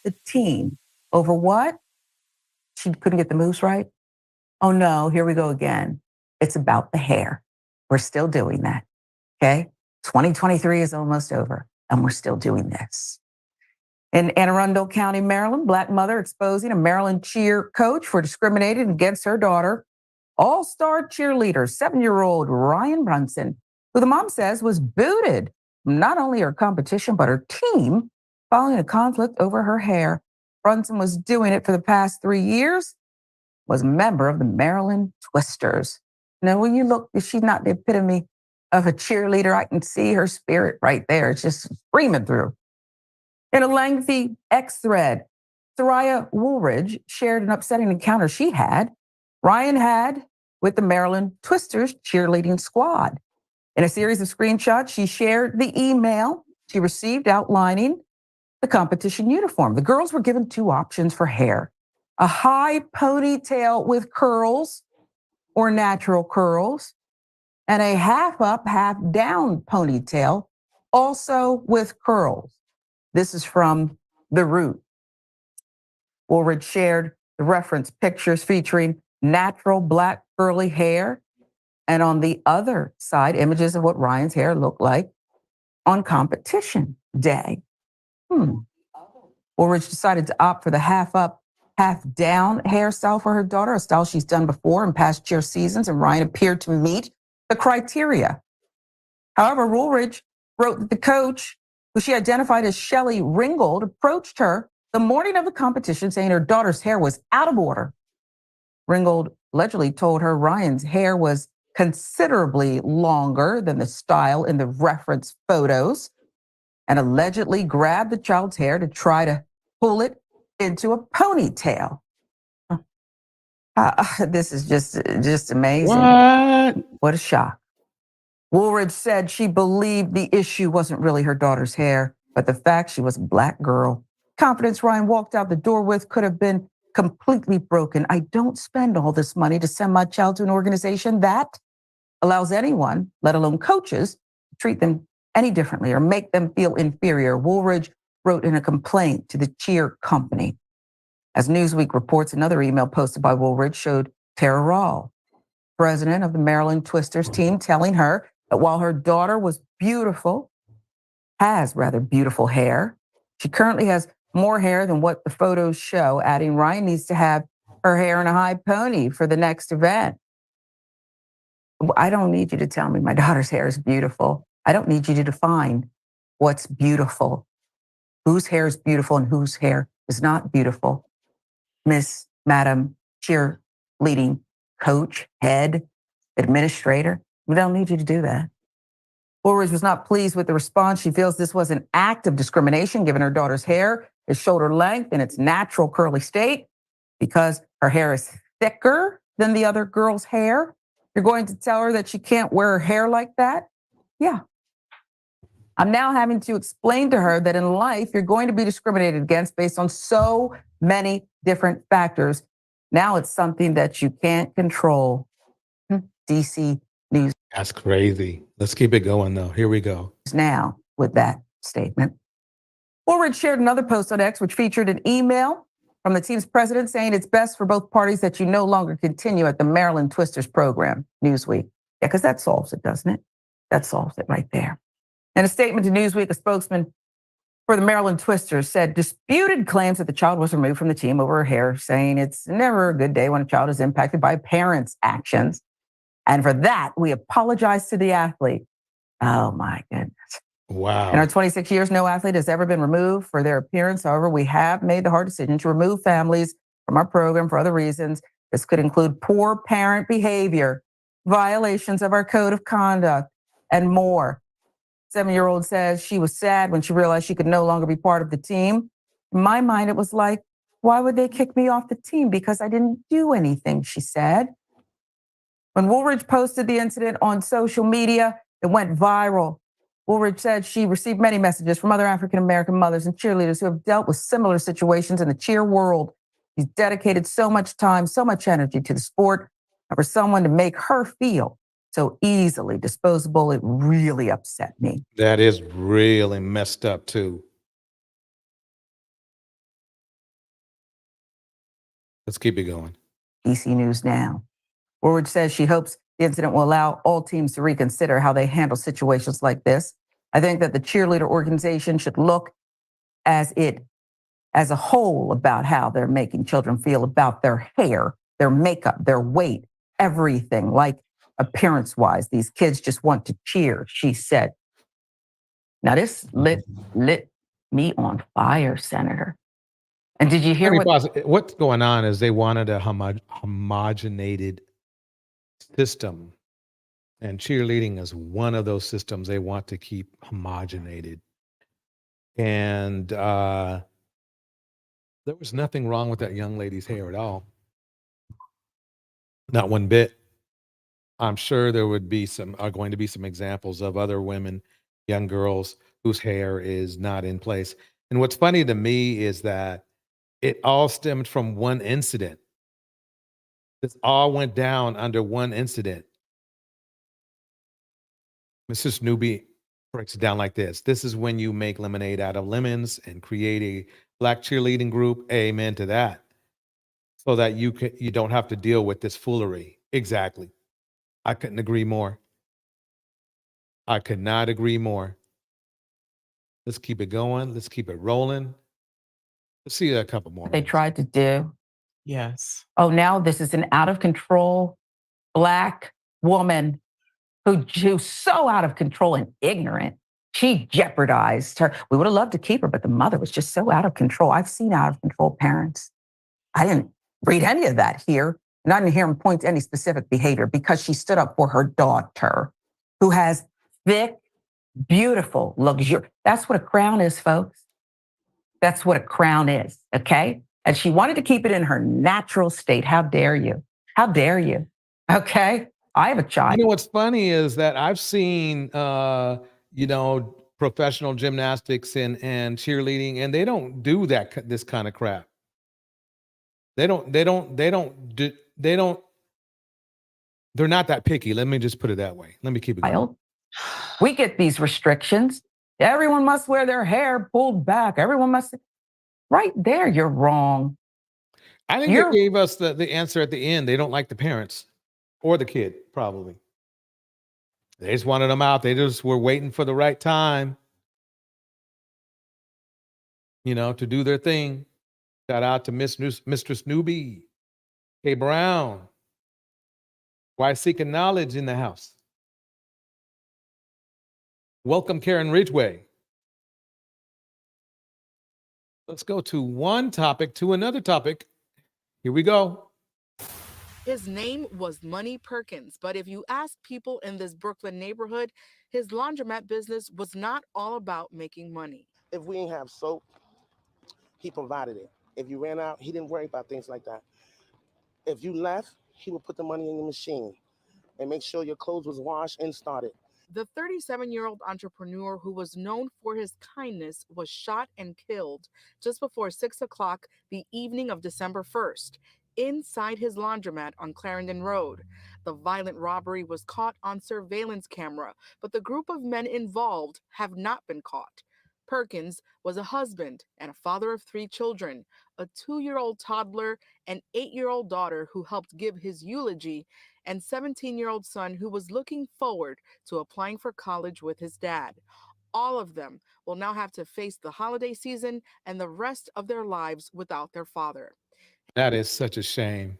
the team. Over what? She couldn't get the moves right? Oh no, here we go again. It's about the hair. We're still doing that. Okay. 2023 is almost over and we're still doing this. In Anne Arundel County, Maryland, Black mother exposing a Maryland cheer coach for discriminating against her daughter. All-star cheerleader, 7-year-old Ryan Brunson, who the mom says was booted from not only her competition, but her team following a conflict over her hair. Brunson was doing it for the past 3 years, was a member of the Maryland Twisters. Now, when you look, she's not the epitome of a cheerleader. I can see her spirit right there. It's just screaming through. In a lengthy X thread, Soraya Woolridge shared an upsetting encounter she had, Ryan had, with the Maryland Twisters cheerleading squad. In a series of screenshots, she shared the email she received outlining the competition uniform. The girls were given 2 options for hair: a high ponytail with curls or natural curls, and a half up, half down ponytail, also with curls. This is from The Root. Woolridge shared the reference pictures featuring natural black curly hair, and on the other side, images of what Ryan's hair looked like on competition day. Woolridge decided to opt for the half up, half down hairstyle for her daughter, a style she's done before in past cheer seasons, and Ryan appeared to meet the criteria. However, Woolridge wrote that the coach, who she identified as Shelley Ringgold, approached her the morning of the competition saying her daughter's hair was out of order. Ringgold allegedly told her Ryan's hair was considerably longer than the style in the reference photos and allegedly grabbed the child's hair to try to pull it into a ponytail. This is just amazing. What a shock. Woolridge said she believed the issue wasn't really her daughter's hair, but the fact she was a black girl. Confidence Ryan walked out the door with could have been completely broken. I don't spend all this money to send my child to an organization that allows anyone, let alone coaches, to treat them any differently or make them feel inferior, Woolridge wrote in a complaint to the cheer company. As Newsweek reports, another email posted by Woolridge showed Tara Rawl, president of the Maryland Twisters team, telling her that while her daughter has rather beautiful hair, she currently has more hair than what the photos show, adding Ryan needs to have her hair in a high pony for the next event. I don't need you to tell me my daughter's hair is beautiful. I don't need you to define what's beautiful, whose hair is beautiful and whose hair is not beautiful. Miss, Madam, cheerleading coach, head, administrator, we don't need you to do that. Woolridge was not pleased with the response. She feels this was an act of discrimination given her daughter's hair is shoulder length in its natural curly state because her hair is thicker than the other girl's hair. You're going to tell her that she can't wear her hair like that? Yeah. I'm now having to explain to her that in life, you're going to be discriminated against based on so many different factors. Now it's something that you can't control. DC News. That's crazy. Let's keep it going, though. Here we go. Now, with that statement, Woolridge shared another post on X, which featured an email from the team's president saying it's best for both parties that you no longer continue at the Maryland Twisters program, Newsweek. Yeah, because that solves it, doesn't it? That solves it right there. In a statement to Newsweek, a spokesman for the Maryland Twisters said disputed claims that the child was removed from the team over her hair, saying it's never a good day when a child is impacted by a parent's actions. And for that, we apologize to the athlete. Oh, my goodness. Wow. In our 26 years, no athlete has ever been removed for their appearance. However, we have made the hard decision to remove families from our program for other reasons. This could include poor parent behavior, violations of our code of conduct, and more. 7-year-old says she was sad when she realized she could no longer be part of the team. In my mind, it was like, why would they kick me off the team? Because I didn't do anything, she said. When Woolridge posted the incident on social media, it went viral. Woolridge said she received many messages from other African-American mothers and cheerleaders who have dealt with similar situations in the cheer world. She's dedicated so much time, so much energy to the sport, and for someone to make her feel so easily disposable, it really upset me. That is really messed up, too. Let's keep it going. DC News Now. Woodward says she hopes the incident will allow all teams to reconsider how they handle situations like this. I think that the cheerleader organization should look as a whole about how they're making children feel about their hair, their makeup, their weight, everything, like appearance wise. These kids just want to cheer, she said. Now, this lit me on fire, Senator. And did you hear What's going on is they wanted a homogenated system, and cheerleading is one of those systems they want to keep homogenated. And there was nothing wrong with that young lady's hair at all. Not one bit. I'm sure there would be are going to be some examples of other women, young girls whose hair is not in place. And what's funny to me is that it all stemmed from one incident. This all went down under one incident. Mrs. Newby breaks it down like this. This is when you make lemonade out of lemons and create a black cheerleading group. Amen to that. So that you don't have to deal with this foolery. Exactly. I couldn't agree more. I could not agree more. Let's keep it going. Let's keep it rolling. Let's see a couple more. They tried to do? Yes. Oh, now this is an out of control Black woman who's so out of control and ignorant. She jeopardized her. We would have loved to keep her, but the mother was just so out of control. I've seen out of control parents. I didn't read any of that here. And I didn't hear him point to any specific behavior because she stood up for her daughter who has thick, beautiful, luxurious. That's what a crown is, folks. That's what a crown is, okay? And she wanted to keep it in her natural state. How dare you? How dare you? Okay? I have a child. You know what's funny is that I've seen professional gymnastics and cheerleading, and they don't do this kind of crap. They're not that picky. Let me just put it that way. Let me keep it going. We get these restrictions. Everyone must wear their hair pulled back. Everyone must. Right there, you're wrong. I think they gave us the answer at the end. They don't like the parents or the kid, probably. They just wanted them out. They just were waiting for the right time, to do their thing. Shout out to Mistress Newby, K. Brown. Why seeking knowledge in the house? Welcome, Karen Ridgway. Let's go to one topic to another topic. Here we go. His name was Money Perkins, but if you ask people in this Brooklyn neighborhood, his laundromat business was not all about making money. If we didn't have soap, he provided it. If you ran out, he didn't worry about things like that. If you left, he would put the money in the machine and make sure your clothes was washed and started. The 37-year-old entrepreneur who was known for his kindness was shot and killed just before 6 o'clock the evening of December 1st, inside his laundromat on Clarendon Road. The violent robbery was caught on surveillance camera, but the group of men involved have not been caught. Perkins was a husband and a father of 3 children, a 2-year-old toddler, an 8-year-old daughter who helped give his eulogy, and 17-year-old son who was looking forward to applying for college with his dad. All of them will now have to face the holiday season and the rest of their lives without their father. That is such a shame.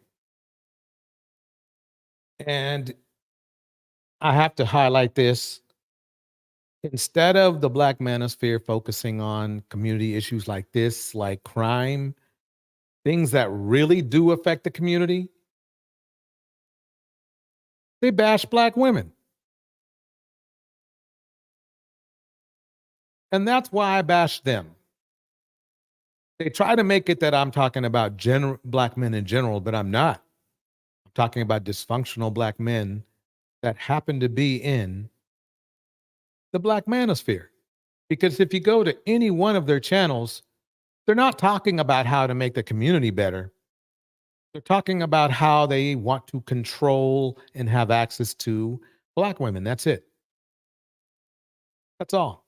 And I have to highlight this. Instead of the Black manosphere focusing on community issues like this, like crime, things that really do affect the community, they bash Black women. And that's why I bash them. They try to make it that I'm talking about Black men in general, but I'm not. I'm talking about dysfunctional Black men that happen to be in the Black manosphere. Because if you go to any one of their channels, they're not talking about how to make the community better. They're talking about how they want to control and have access to Black women. That's it. That's all.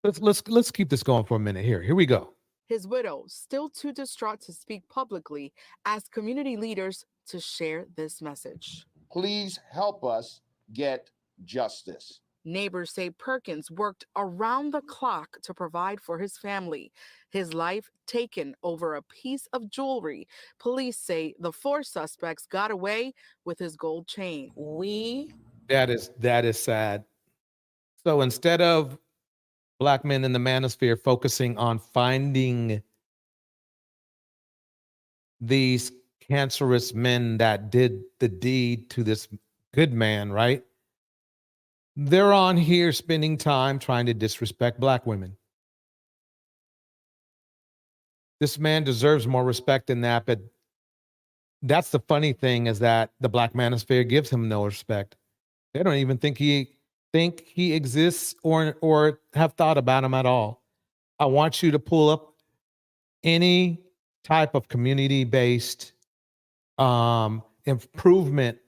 Let's keep this going for a minute here. Here we go. His widow, still too distraught to speak publicly, asked community leaders to share this message. Please help us get justice. Neighbors say Perkins worked around the clock to provide for his family. His life taken over a piece of jewelry. Police say the 4 suspects got away with his gold chain. That is sad. So instead of Black men in the manosphere focusing on finding these cancerous men that did the deed to this good man, right? They're on here spending time trying to disrespect Black women. This man deserves more respect than that, but that's the funny thing, is that the Black manosphere gives him no respect. They don't even think he exists or have thought about him at all. I want you to pull up any type of community-based improvement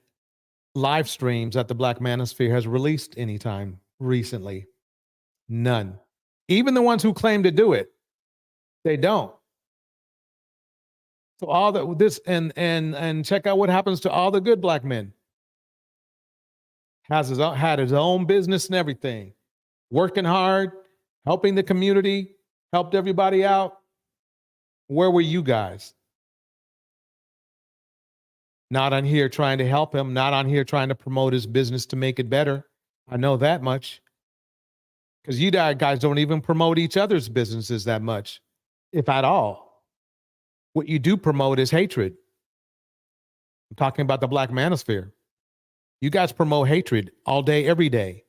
live streams that the Black manosphere has released anytime recently. None. Even the ones who claim to do it, they don't. So all that this and check out what happens to all the good Black men. Had his own business and everything, working hard, helping the community, helped everybody out. Where were you guys? Not on here trying to help him, not on here trying to promote his business to make it better. I know that much. Because you guys don't even promote each other's businesses that much, if at all. What you do promote is hatred. I'm talking about the Black manosphere. You guys promote hatred all day, every day.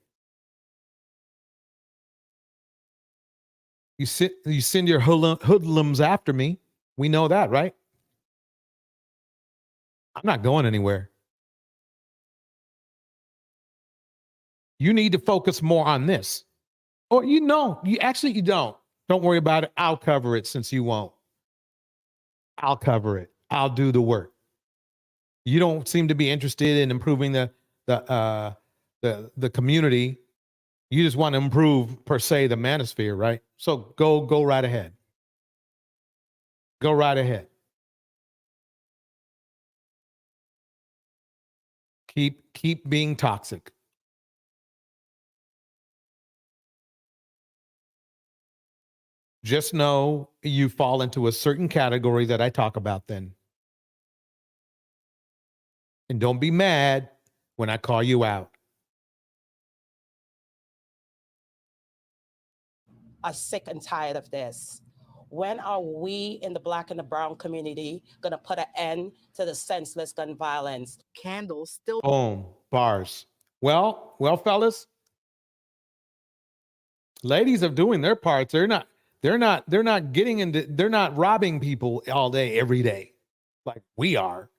You send your hoodlums after me. We know that, right? I'm not going anywhere. You need to focus more on this. Or you don't. Don't worry about it. I'll cover it since you won't. I'll cover it. I'll do the work. You don't seem to be interested in improving the community. You just want to improve, per se, the manosphere, right? So go right ahead. Go right ahead. Keep being toxic. Just know you fall into a certain category that I talk about then. And don't be mad when I call you out. Are sick and tired of this. When are we in the Black and the brown community going to put an end to the senseless gun violence? Candles still. Boom, bars. Well, fellas, ladies are doing their parts. They're not getting into, they're not robbing people all day, every day, like we are.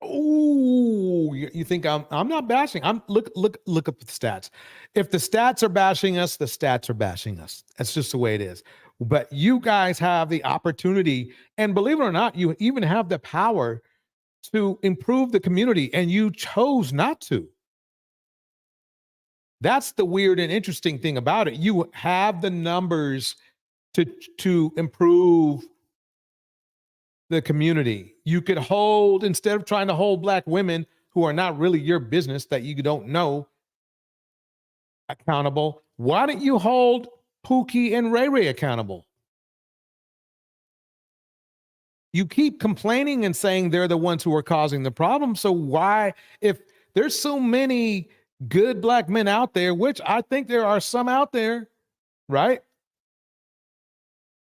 Oh, you think I'm not bashing? Look up the stats. If the stats are bashing us, the stats are bashing us. That's just the way it is. But you guys have the opportunity, and believe it or not, you even have the power to improve the community, and you chose not to. That's the weird and interesting thing about it. You have the numbers to improve the community. You could hold, instead of trying to hold Black women who are not really your business, that you don't know, accountable, why don't you hold Pookie and Ray Ray accountable? You keep complaining and saying they're the ones who are causing the problem. So why, if there's so many good Black men out there, which I think there are some out there, right?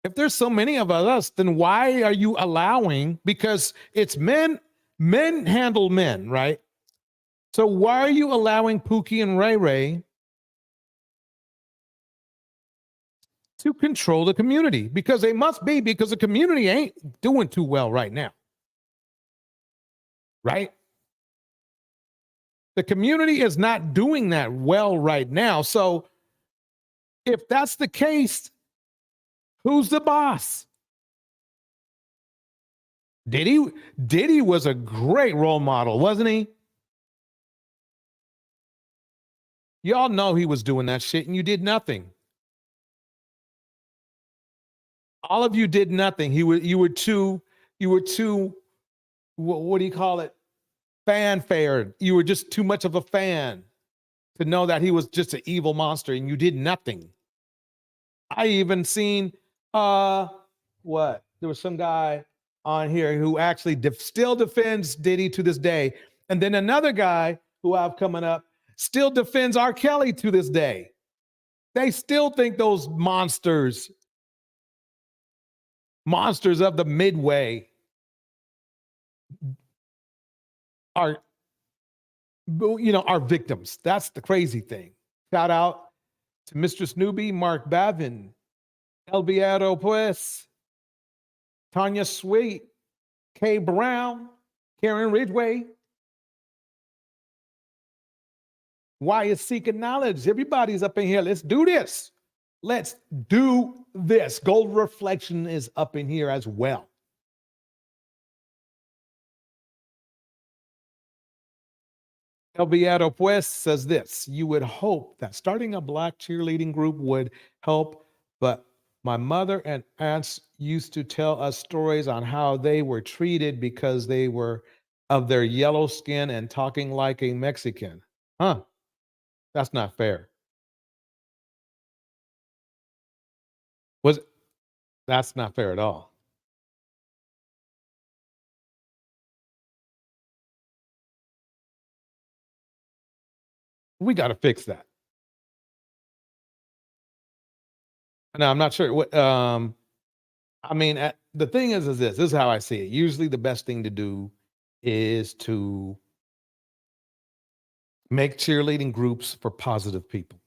If there's so many of us, then why are you allowing, because it's men handle men, right? So why are you allowing Pookie and Ray Ray to control the community? Because they must be, because the community ain't doing too well right now. Right? The community is not doing that well right now. So if that's the case, who's the boss? Diddy was a great role model, wasn't he? Y'all know he was doing that shit and you did nothing. All of you did nothing. You were too, what do you call it? Fanfare. You were just too much of a fan to know that he was just an evil monster, and you did nothing. I even seen what? There was some guy on here who actually still defends Diddy to this day. And then another guy who I have coming up still defends R. Kelly to this day. They still think those monsters of the Midway are, are victims. That's the crazy thing. Shout out to Mistress Newbie, Mark Bavin, El Viero Pues, Tanya Sweet, Kay Brown, Karen Ridgway. Why is seeking knowledge? Everybody's up in here. Let's do this. Let's do this. Gold Reflection is up in here as well. El Viero Pues says this: you would hope that starting a Black cheerleading group would help, but my mother and aunts used to tell us stories on how they were treated because they were of their yellow skin and talking like a Mexican. Huh? That's not fair. That's not fair at all. We got to fix that. Now, I'm not sure what, the thing is this is how I see it. Usually the best thing to do is to make cheerleading groups for positive people.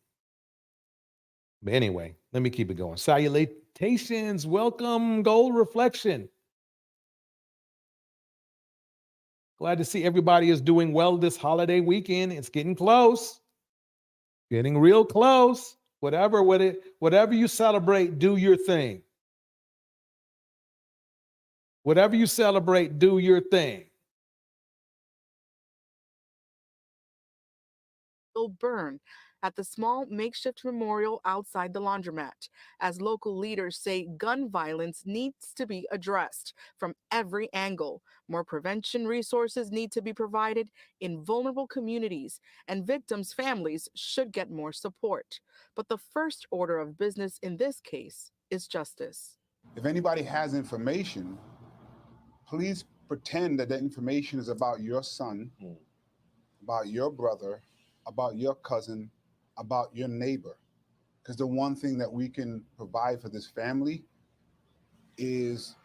But anyway, let me keep it going. Salutations, welcome, Gold Reflection. Glad to see everybody is doing well this holiday weekend. It's getting close, getting real close. Whatever you celebrate, do your thing. Whatever you celebrate, do your thing. Burn at the small makeshift memorial outside the laundromat, as local leaders say gun violence needs to be addressed from every angle. More prevention resources need to be provided in vulnerable communities, and victims' families should get more support. But the first order of business in this case is justice. If anybody has information, please pretend that information is about your son, about your brother, about your cousin, about your neighbor. Because the one thing that we can provide for this family is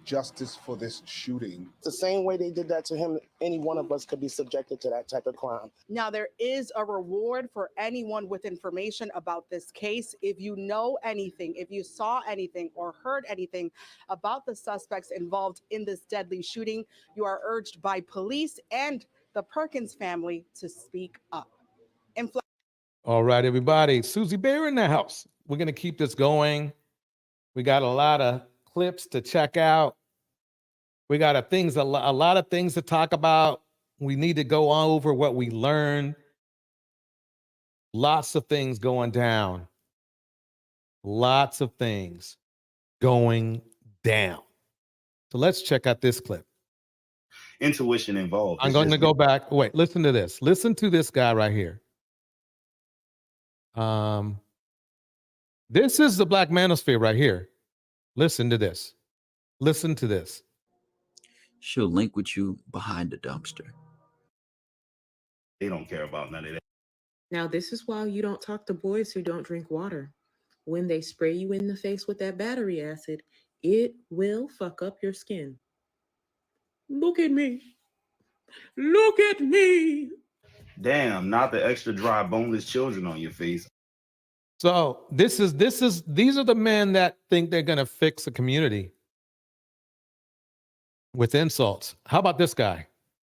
justice for this shooting. The same way they did that to him, any one of us could be subjected to that type of crime. Now, there is a reward for anyone with information about this case. If you know anything, if you saw anything or heard anything about the suspects involved in this deadly shooting, you are urged by police and the Perkins family to speak up. All right, everybody. Susie Bear in the house. We're going to keep this going. We got a lot of clips to check out. We got a lot of things to talk about. We need to go over what we learned. Lots of things going down. Lots of things going down. So let's check out this clip. Intuition involved. I'm going to go back. Wait, listen to this. Listen to this guy right here. This is the Black manosphere right here. Listen to this. Listen to this. She'll link with you behind the dumpster. They don't care about none of that. Now, this is why you don't talk to boys who don't drink water. When they spray you in the face with that battery acid, it will fuck up your skin. Look at me. Look at me. Damn, not the extra dry boneless children on your face. So these are the men that think they're going to fix a community with insults. How about this guy?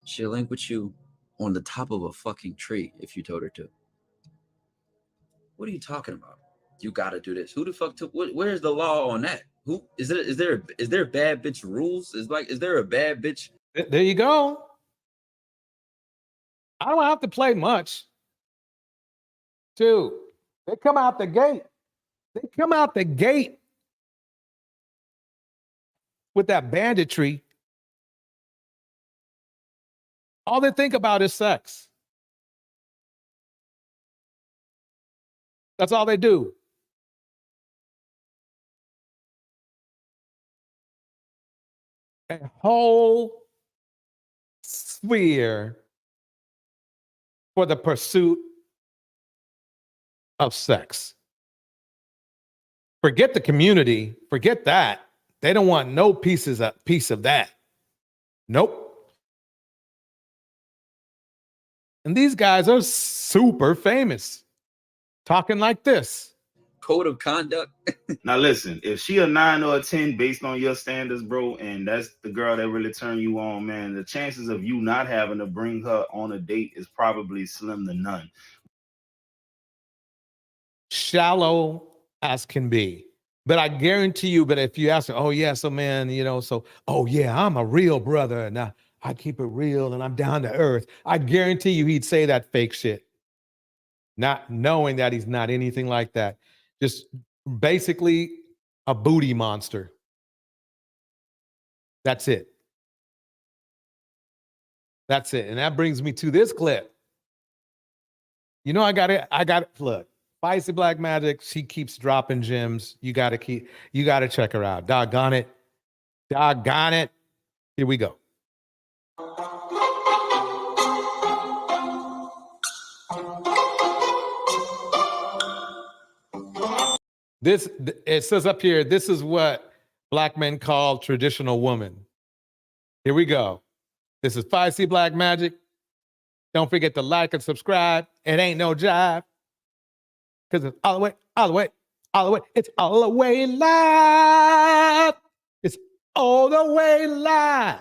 She'll link with you on the top of a fucking tree if you told her to. What are you talking about? You gotta do this. Who the fuck took? Where's the law on that? Who is there? Is there bad bitch rules? Is there a bad bitch? There you go. I don't have to play much. Two, they come out the gate. with that banditry, all they think about is sex. That's all they do. A whole sphere for the pursuit of sex. Forget the community, forget that. They don't want no piece of that. Nope. And these guys are super famous, talking like this. Code of conduct. Now listen, if she a 9 or a 10 based on your standards, bro, and that's the girl that really turned you on, man, the chances of you not having to bring her on a date is probably slim to none. Shallow as can be. But I guarantee you, but if you ask her, oh yeah, so man, oh yeah, I'm a real brother and I keep it real and I'm down to earth. I guarantee you he'd say that fake shit. Not knowing that he's not anything like that. Just basically a booty monster. That's it. That's it. And that brings me to this clip. I got it. Look, Spicy Black Magic, she keeps dropping gems. You got to check her out. Doggone it. Doggone it. Here we go. It says up here, this is what Black men call traditional woman. Here we go. This is 5C Black Magic. Don't forget to like and subscribe. It ain't no jive. Because it's all the way. It's all the way live. It's all the way live.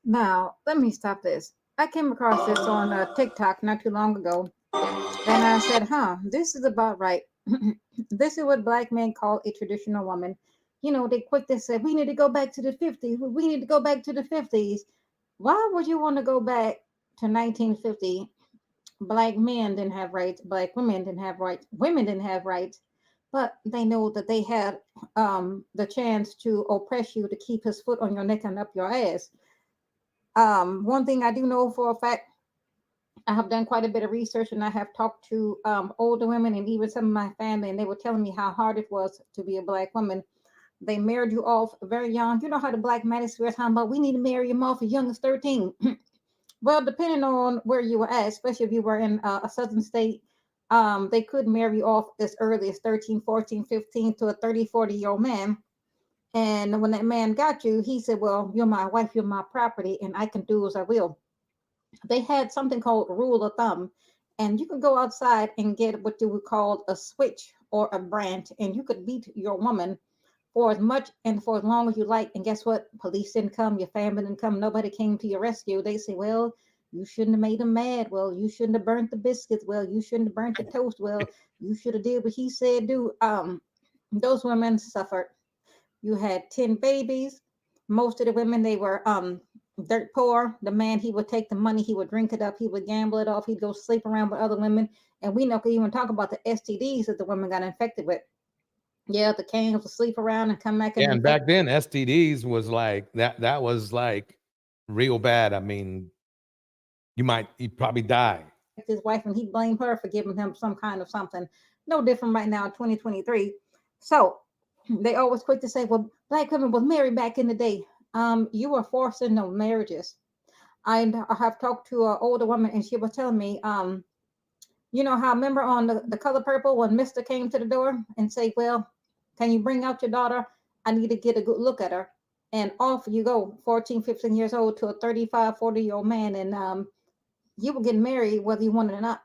Now, let me stop this. I came across this on TikTok not too long ago, and I said, this is about right. This is what Black men call a traditional woman. They quick to say, we need to go back to the 50s. We need to go back to the 50s. Why would you want to go back to 1950? Black men didn't have rights. Black women didn't have rights. Women didn't have rights. But they know that they had the chance to oppress you, to keep his foot on your neck and up your ass. One thing I do know for a fact, I have done quite a bit of research, and I have talked to older women and even some of my family, and they were telling me how hard it was to be a Black woman. They married you off very young. You know how the Black magistrates were talking about, we need to marry him off as young as 13. Well, depending on where you were at, especially if you were in a southern state, they could marry you off as early as 13, 14, 15 to a 30, 40-year-old man. And when that man got you, he said, well, you're my wife, you're my property, and I can do as I will. They had something called rule of thumb, and you could go outside and get what you would call a switch or a branch, and you could beat your woman for as much and for as long as you like. And guess what? Police didn't come, your family didn't come, nobody came to your rescue. They say, well, you shouldn't have made him mad. Well, you shouldn't have burnt the biscuits. Well, you shouldn't have burnt the toast. Well, you should have did what he said do. Those women suffered. You had 10 babies. Most of the women, they were dirt poor. The man, he would take the money, he would drink it up, he would gamble it off, he'd go sleep around with other women. And we know, could even talk about the STDs that the women got infected with. Yeah, the kings would sleep around and come back. And back then, STDs was like that was like real bad. I mean, you'd probably die. His wife, and he blamed her for giving him some kind of something. No different right now, 2023. So they always quick to say, well, Black women was married back in the day. You were forced into marriages. I have talked to an older woman, and she was telling me, you know how, remember on the Color Purple when Mr. came to the door and say, well, can you bring out your daughter? I need to get a good look at her. And off you go, 14, 15 years old to a 35, 40-year-old man. And you will get married whether you want it or not.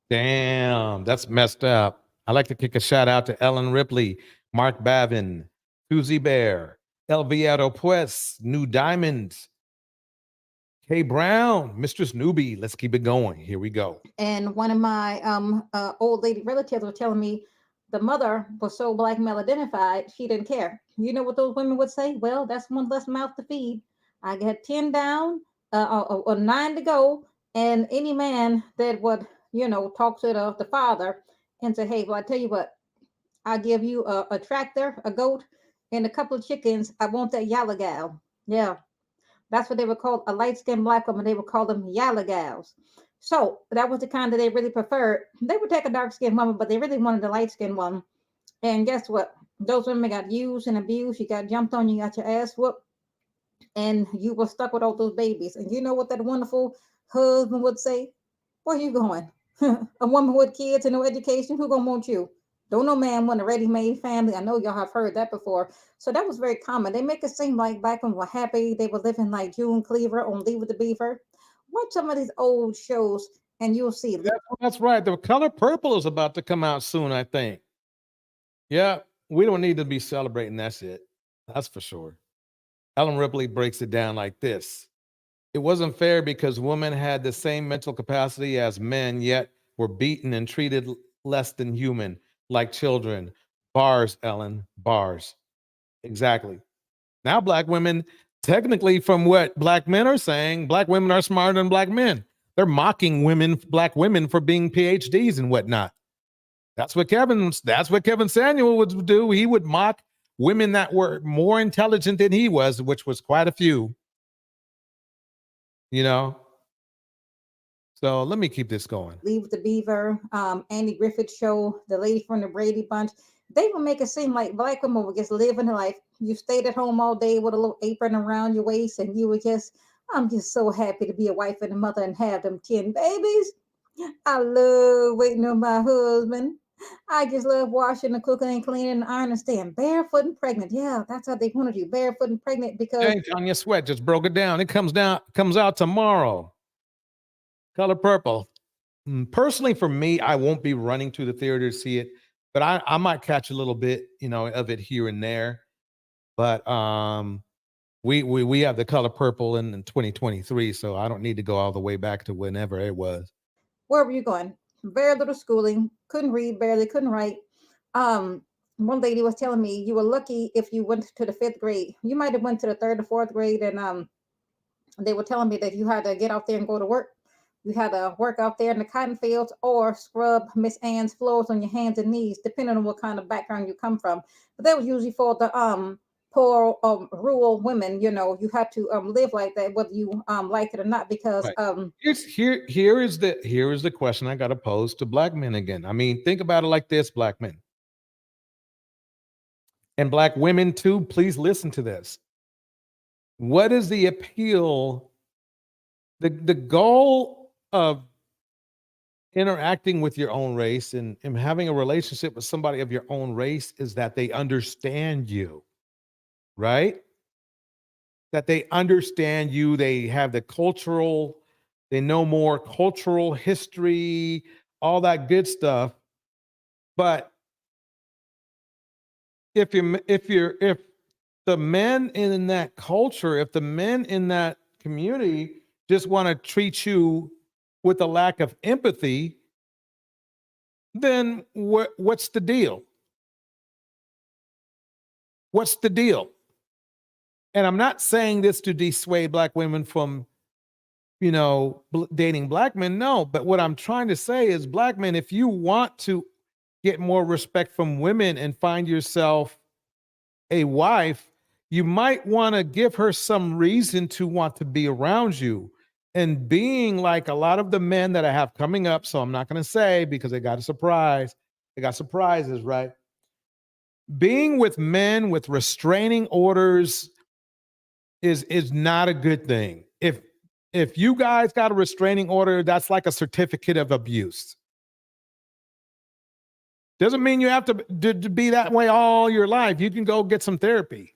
Damn, that's messed up. I'd like to kick a shout out to Ellen Ripley, Mark Bavin, Susie Bear, Elvieto Pues, New Diamonds, Kay Brown, Mistress Newbie. Let's keep it going. Here we go. And one of my old lady relatives was telling me the mother was so Black male identified, she didn't care. You know what those women would say? Well, that's one less mouth to feed. I got 10 down, or 9 to go, and any man that would, talk to the father and say, "Hey, well, I tell you what, I'll give you a tractor, a goat, and a couple of chickens. I want that yalla gal." Yeah, that's what they would call a light skinned black woman. They would call them yalla gals. So that was the kind that they really preferred. They would take a dark skinned woman, but they really wanted the light skinned one. And guess what? Those women got used and abused. You got jumped on, you got your ass whooped, and you were stuck with all those babies. And you know what that wonderful husband would say? Where you going? A woman with kids and no education, who gonna want you? Don't no man want a ready-made family. I know y'all have heard that before. So that was very common. They make it seem like back when we were happy, they were living like June Cleaver on Leave with the Beaver. Watch some of these old shows and you'll see. That's right. The Color Purple is about to come out soon, I think. Yeah, we don't need to be celebrating that shit. That's for sure. Ellen Ripley breaks it down like this. It wasn't fair because women had the same mental capacity as men, yet were beaten and treated less than human, like children. Bars, Ellen, bars. Exactly. Now, black women, technically, from what black men are saying, black women are smarter than black men. They're mocking black women for being PhDs and whatnot. That's what Kevin Samuel would do. He would mock women that were more intelligent than he was, which was quite a few. You know? So let me keep this going. Leave with the Beaver, Andy Griffith Show, the lady from the Brady Bunch. They would make it seem like black women were just living life. You stayed at home all day with a little apron around your waist, and you were just, I'm just so happy to be a wife and a mother and have them 10 babies. I love waiting on my husband. I just love washing and cooking and cleaning and ironing, staying barefoot and pregnant. Yeah, that's how they wanted you, barefoot and pregnant, because Hey, Tanya Sweat just broke it down. It comes out tomorrow. Color Purple. Personally, for me, I won't be running to the theater to see it, but I might catch a little bit, of it here and there. But we have the Color Purple in 2023, so I don't need to go all the way back to whenever it was. where were you going? Very little schooling, couldn't read, barely couldn't write. One lady was telling me you were lucky if you went to the 5th grade. You might have went to the 3rd or 4th grade, and they were telling me that you had to get out there and go to work. You had to work out there in the cotton fields or scrub Miss Ann's floors on your hands and knees, depending on what kind of background you come from. But that was usually for the poor rural women. You had to live like that, whether you like it or not, because Right. Here is the question I got to pose to black men again. I mean, think about it like this, black men. And black women too, please listen to this. What is the appeal? The goal of interacting with your own race and having a relationship with somebody of your own race is that they understand you, right? That they understand you, they have they know more cultural history, all that good stuff. But if the men in that culture, if the men in that community just want to treat you with a lack of empathy, then what's the deal? What's the deal? And I'm not saying this to dissuade black women from, dating black men. No, but what I'm trying to say is, black men, if you want to get more respect from women and find yourself a wife, you might want to give her some reason to want to be around you. And being like a lot of the men that I have coming up, so I'm not going to say because they got surprises, right? Being with men with restraining orders is not a good thing. If you guys got a restraining order, that's like a certificate of abuse. Doesn't mean you have to be that way all your life. You can go get some therapy.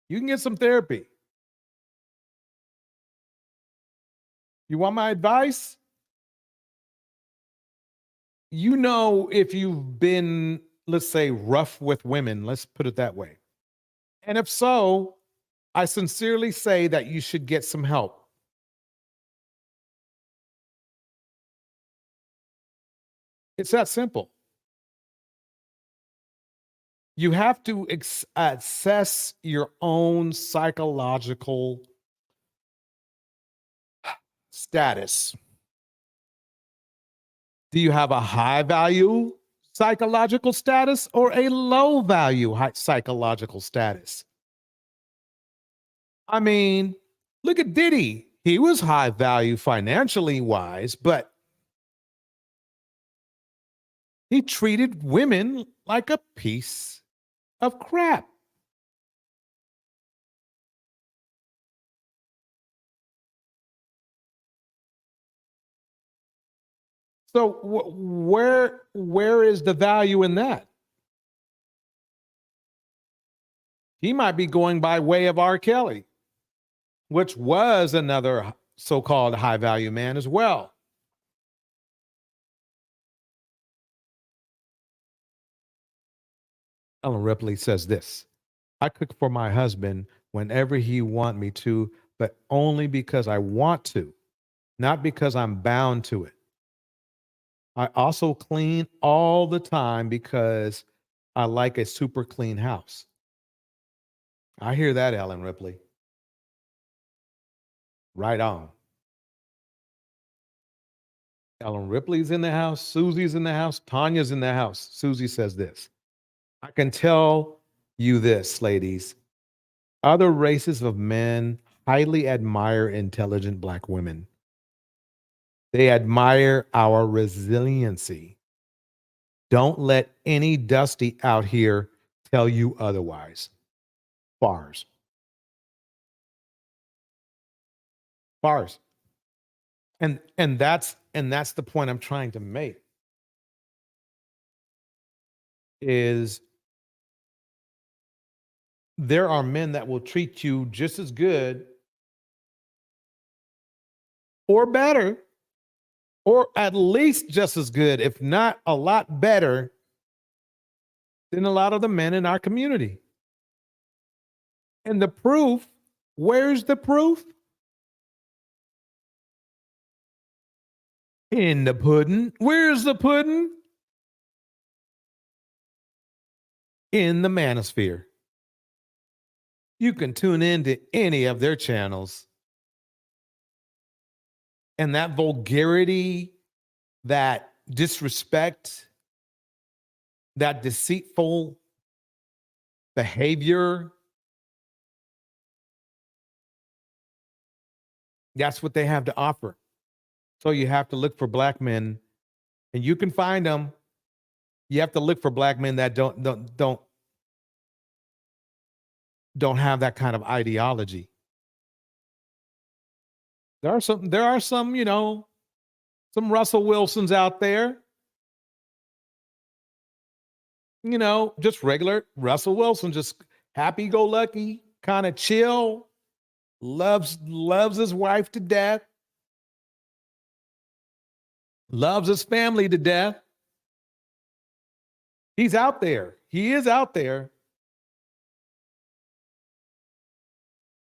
You can get some therapy. You want my advice? If you've been, let's say, rough with women, let's put it that way. And if so, I sincerely say that you should get some help. It's that simple. You have to assess your own psychological status. Do you have a high value psychological status or a low value psychological status? I mean, look at Diddy. He was high value financially wise, but he treated women like a piece of crap. So where is the value in that? He might be going by way of R. Kelly, which was another so-called high value man as well. Ellen Ripley says this: I cook for my husband whenever he wants me to, but only because I want to, not because I'm bound to it. I also clean all the time because I like a super clean house. I hear that, Ellen Ripley. Right on. Ellen Ripley's in the house. Susie's in the house. Tanya's in the house. Susie says this: I can tell you this, ladies. Other races of men highly admire intelligent Black women. They admire our resiliency. Don't let any dusty out here tell you otherwise. Bars. Bars. And that's the point I'm trying to make. Is there are men that will treat you just as good or better, or at least just as good, if not a lot better, than a lot of the men in our community. And the proof, where's the proof? In the pudding. Where's the pudding? In the manosphere. You can tune into any of their channels, and that vulgarity, that disrespect, that deceitful behavior, that's what they have to offer. So you have to look for Black men, and you can find them. You have to look for Black men that don't have that kind of ideology. There are some, you know, some Russell Wilsons out there. You know, just regular Russell Wilson, just happy-go-lucky, kind of chill, loves his wife to death, loves his family to death. He's out there. He is out there.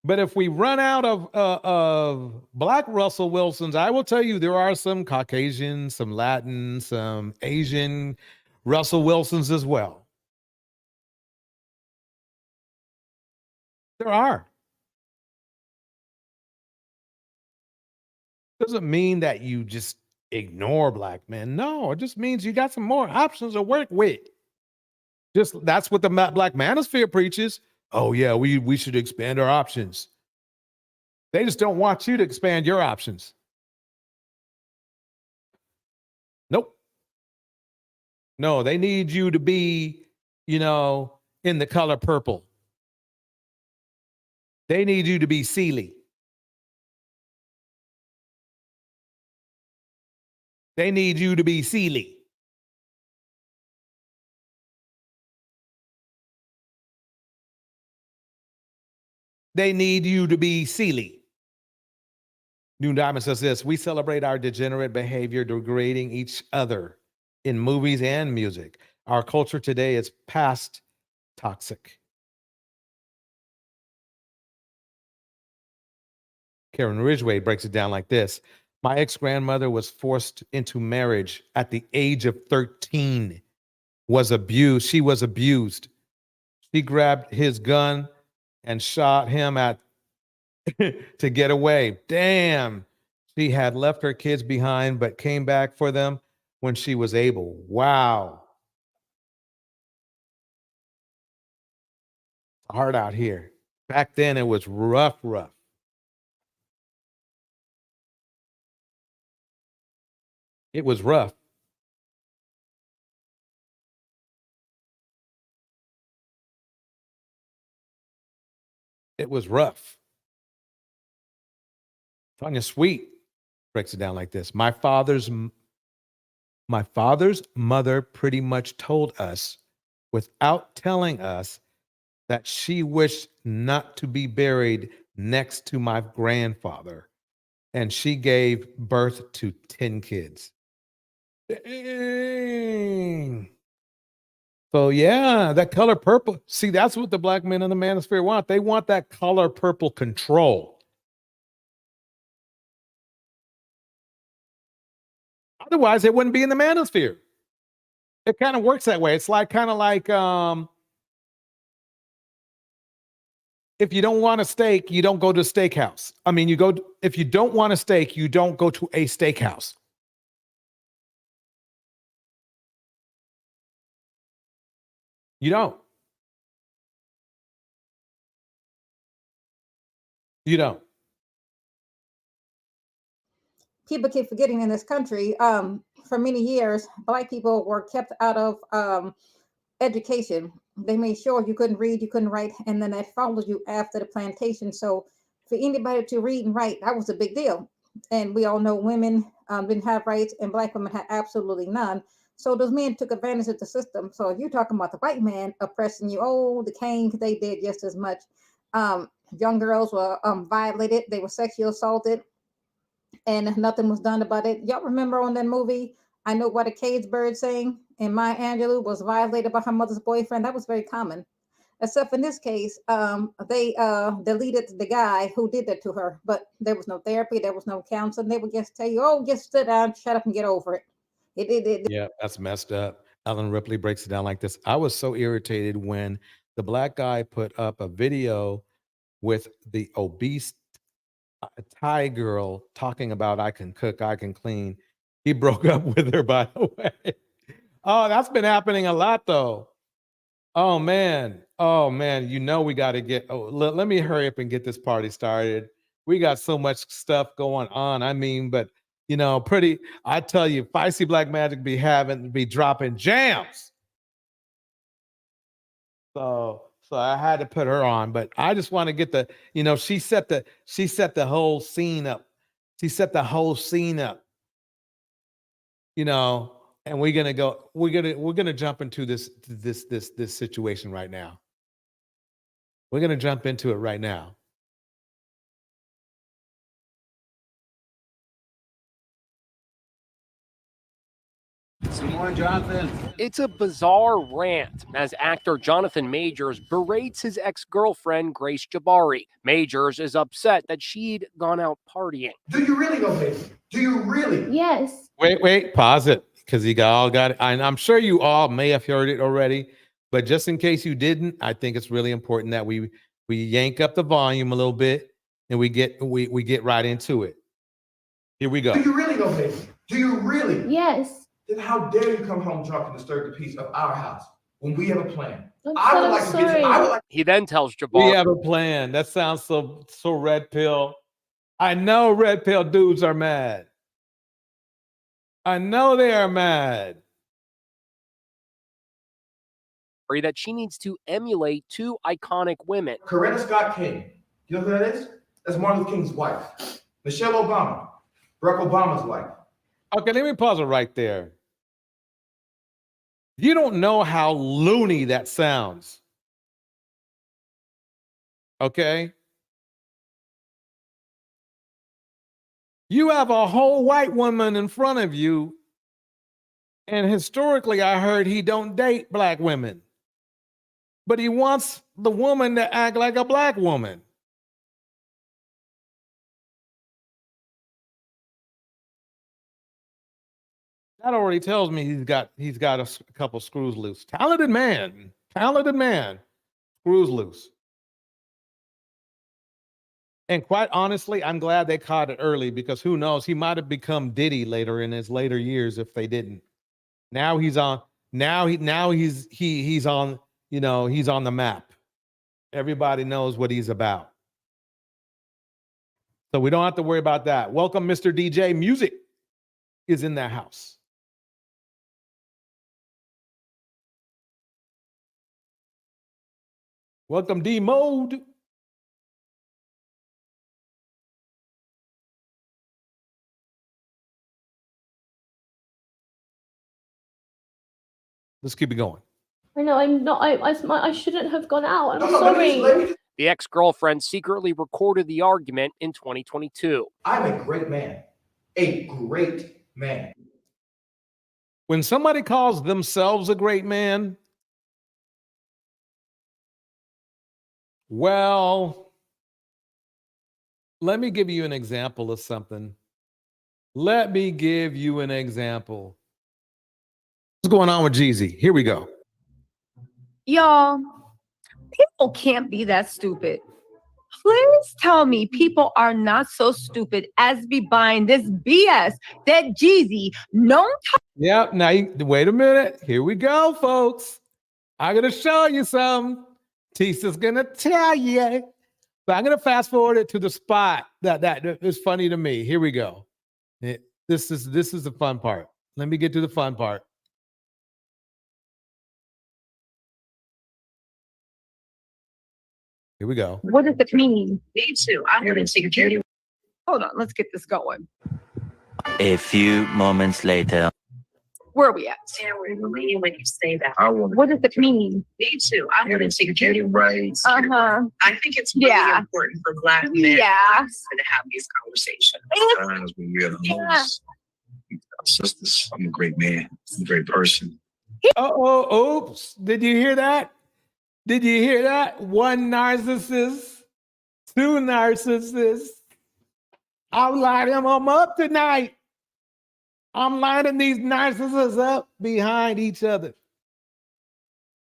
But if we run out of Black Russell Wilsons, I will tell you there are some Caucasian, some Latin, some Asian Russell Wilsons as well. There are. Doesn't mean that you just ignore Black men. No, it just means you got some more options to work with. Just that's what the Black manosphere preaches. Oh yeah, we should expand our options. They just don't want you to expand your options. Nope. No, they need you to be, you know, in the color purple. They need you to be Sealy. They need you to be Sealy. They need you to be Sealy. Noon Diamond says this: we celebrate our degenerate behavior, degrading each other in movies and music. Our culture today is past toxic. Karen Ridgway breaks it down like this: my ex-grandmother was forced into marriage at the age of 13, was abused. She was abused. She grabbed his gun and shot him at to get away. Damn. She had left her kids behind, but came back for them when she was able. Wow. Hard out here. Back then it was rough. It was rough. It was rough. Tanya Sweet breaks it down like this. My father's mother pretty much told us without telling us that she wished not to be buried next to my grandfather, and she gave birth to 10 kids. Dang. So yeah, that color purple. See, that's what the black men in the manosphere want. They want that color purple control. Otherwise, it wouldn't be in the manosphere. It kind of works that way. It's like kind of like if you don't want a steak, you don't go to a steakhouse. I mean, if you don't want a steak, you don't go to a steakhouse. You don't. You don't. People keep forgetting in this country, for many years, Black people were kept out of education. They made sure you couldn't read, you couldn't write, and then they followed you after the plantation. So for anybody to read and write, that was a big deal. And we all know women didn't have rights, and Black women had absolutely none. So those men took advantage of the system. So if you're talking about the white man oppressing you, oh, the Canes, they did just as much. Young girls were violated, they were sexually assaulted, and nothing was done about it. Y'all remember on that movie, I Know What a Cage Bird Sang, and Maya Angelou was violated by her mother's boyfriend? That was very common. Except in this case, they deleted the guy who did that to her, but there was no therapy, there was no counseling. They would just tell you, oh, just sit down, shut up, and get over it. Yeah, that's messed up. Ellen Ripley breaks it down like this. I was so irritated when the black guy put up a video with the obese Thai girl talking about I can cook, I can clean. He broke up with her, by the way. Oh, that's been happening a lot, though. Oh man, you know we got to get. Oh, let me hurry up and get this party started. We got so much stuff going on. I mean, but you know, I tell you, Feisty Black Magic be dropping jams. So I had to put her on, but I just want to get the, you know, she set the whole scene up. She set the whole scene up. You know, and we're gonna jump into this situation right now. We're gonna jump into it right now. Good morning, Jonathan. It's a bizarre rant as actor Jonathan Majors berates his ex-girlfriend Grace Jabari. Majors is upset that she'd gone out partying. Do you really know, baby? Do you really? Yes. Wait, pause it, because you all got it. I'm sure you all may have heard it already, but just in case you didn't, I think it's really important that we yank up the volume a little bit and we get right into it. Here we go. Do you really know, baby? Do you really? Yes. Then how dare you come home drunk and disturb the peace of our house when we have a plan? I would like to get He then tells Jabari, We have a plan. That sounds so red pill. I know red pill dudes are mad. I know they are mad. that she needs to emulate two iconic women. Coretta Scott King. You know who that is? That's Martin Luther King's wife. Michelle Obama. Barack Obama's wife. Okay, let me pause it right there. You don't know how loony that sounds. Okay? You have a whole white woman in front of you, and historically I heard he don't date black women. But he wants the woman to act like a black woman. That already tells me he's got a couple screws loose. Talented man. Screws loose. And quite honestly, I'm glad they caught it early because who knows, he might have become Diddy later in his later years if they didn't. Now he's on. Now he's on. You know, he's on the map. Everybody knows what he's about. So we don't have to worry about that. Welcome, Mr. DJ. Music is in that house. Welcome, D Mode. Let's keep it going. I know I'm not. I shouldn't have gone out. I'm sorry. The ex-girlfriend secretly recorded the argument in 2022. I'm a great man. A great man. When somebody calls themselves a great man, well, let me give you an example of something. Let me give you an example. What's going on with Jeezy? Here we go. Y'all, people can't be that stupid. Please tell me people are not so stupid as be buying this BS that Jeezy, known. Yep. Now, wait a minute. Here we go, folks. I'm going to show you some. Tisa's going to tell you. But I'm going to fast forward it to the spot that is funny to me. Here we go. This is the fun part. Let me get to the fun part. Here we go. What does it mean? Me too. I have insecurity. Hold on, let's get this going. A few moments later. Where are we at? When you say that, What does it mean? me too. I have insecurity rights. Uh-huh. I think it's really important for Black men to have these conversations. Times when we're the Yeah. most sisters. I'm a great man. I'm a great person. Oops. Did you hear that? Did you hear that? One narcissist, two narcissists. I'm lining them up tonight. I'm lining these narcissists up behind each other.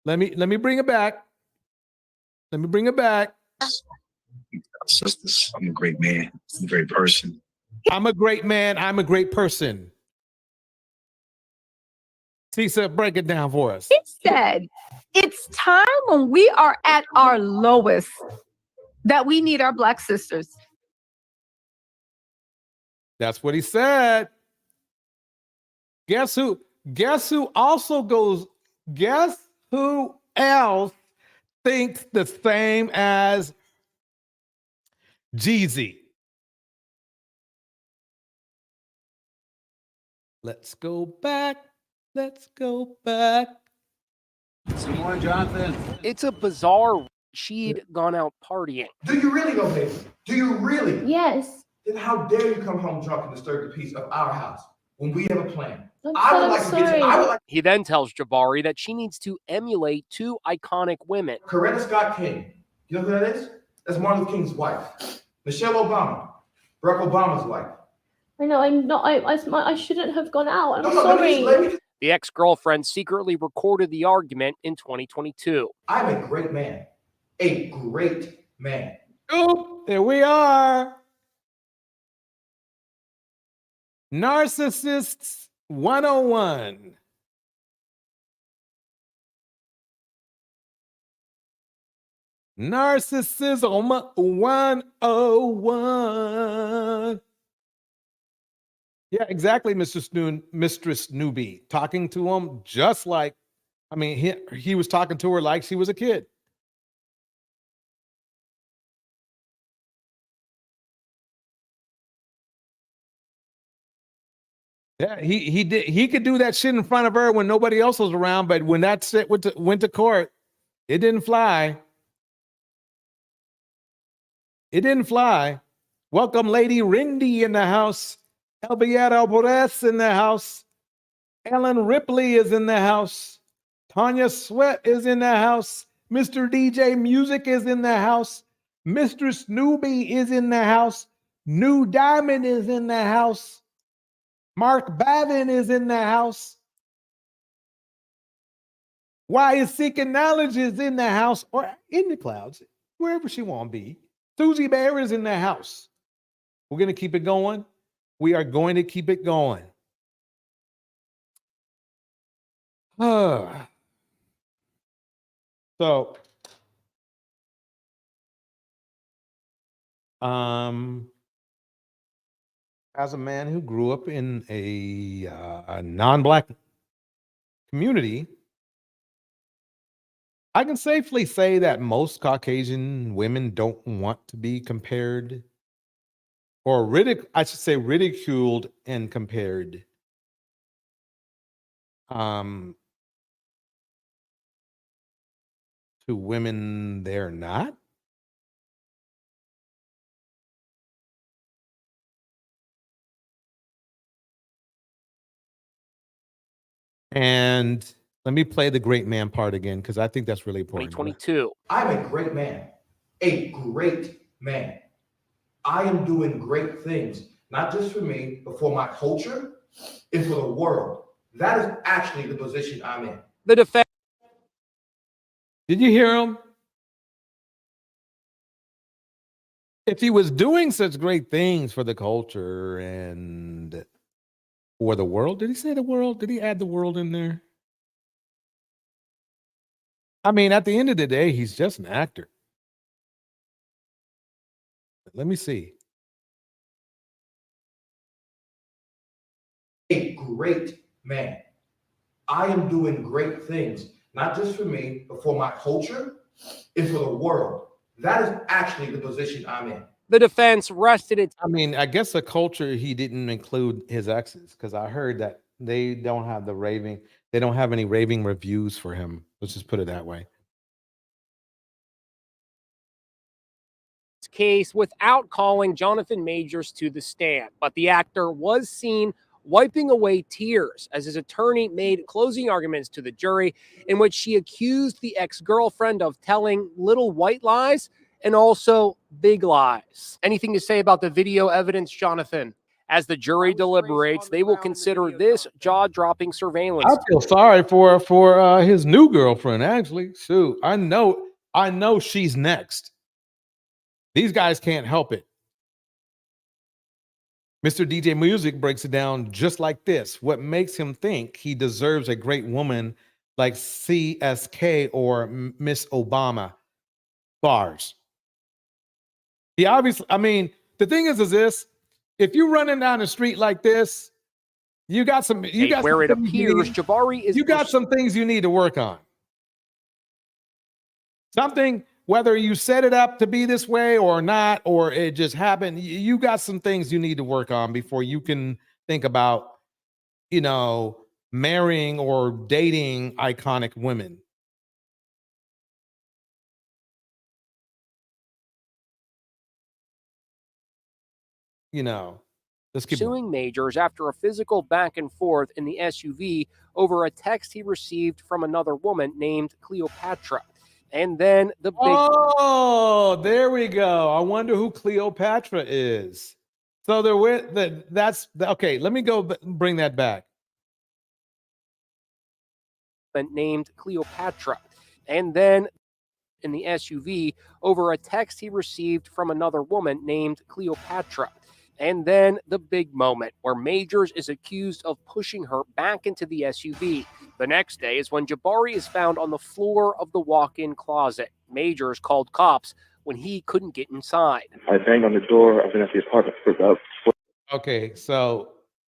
Let me bring it back. Let me bring it back. Sisters. I'm a great man. I'm a great person. I'm a great man. I'm a great person. Tisa, break it down for us. He said, it's time when we are at our lowest that we need our Black sisters. That's what he said. Guess who? Guess who also goes? Guess who else thinks the same as Jeezy? Let's go back. Let's go back. Simone, Jonathan. It's a bizarre. She'd gone out partying. Do you really go, baby? Do you really? Yes. Then how dare you come home drunk and disturb the peace of our house when we have a plan? He then tells Jabari that she needs to emulate two iconic women. Coretta Scott King. You know who that is? That's Martin Luther King's wife. Michelle Obama. Barack Obama's wife. I know I'm not. I shouldn't have gone out. I'm sorry. The ex-girlfriend secretly recorded the argument in 2022. I'm a great man. A great man. Oh, there we are. Narcissists 101. Narcissism 101. Yeah, exactly, Mistress Newbie. Talking to him just like, I mean, he was talking to her like she was a kid. Yeah, he could do that shit in front of her when nobody else was around, but when that shit went to court, it didn't fly. It didn't fly. Welcome, Lady Rindy in the house. Elviera Borres in the house. Ellen Ripley is in the house. Tanya Sweat is in the house. Mr. DJ Music is in the house. Mistress Newbie is in the house. New Diamond is in the house. Mark Bavin is in the house. Why is seeking knowledge is in the house or in the clouds, wherever she want to be. Susie Bear is in the house. We're going to keep it going. We are going to keep it going. So, as a man who grew up in a non-Black community, I can safely say that most Caucasian women don't want to be compared or ridiculed and compared to women they're not. And let me play the great man part again, because I think that's really important. 2022. I'm a great man. A great man. I am doing great things, not just for me, but for my culture and for the world. That is actually the position I'm in. The defense. Did you hear him? If he was doing such great things for the culture and for the world, did he say the world? Did he add the world in there? I mean, at the end of the day, he's just an actor. Let me see. A great man. I am doing great things, not just for me, but for my culture and for the world. That is actually the position I'm in. The defense rested its. I mean, I guess the culture, he didn't include his exes, because I heard that they don't have they don't have any raving reviews for him. Let's just put it that way. Case without calling Jonathan Majors to the stand, but the actor was seen wiping away tears as his attorney made closing arguments to the jury in which she accused the ex-girlfriend of telling little white lies and also big lies. Anything to say about the video evidence, Jonathan? As the jury deliberates, they will consider this jaw-dropping surveillance. I feel sorry for his new girlfriend, actually. Shoot, I know she's next. These guys can't help it. Mr. DJ Music breaks it down just like this. What makes him think he deserves a great woman like CSK or Miss Obama? Bars. He obviously, I mean, the thing is this: if you're running down the street like this, you got some. Where it appears Jabari is. You got some things you need to work on. Something, whether you set it up to be this way or not, or it just happened, you got some things you need to work on before you can think about, marrying or dating iconic women. Let's keep suing Majors after a physical back and forth in the SUV over a text he received from another woman named Cleopatra. And then the big. Oh, there we go. I wonder who Cleopatra is. So that's okay. Let me go bring that back. Named Cleopatra. And then in the SUV over a text he received from another woman named Cleopatra. And then the big moment where Majors is accused of pushing her back into the SUV. The next day is when Jabari is found on the floor of the walk-in closet. Majors called cops when he couldn't get inside. I banged on the door. I've been at the apartment for about. Okay, so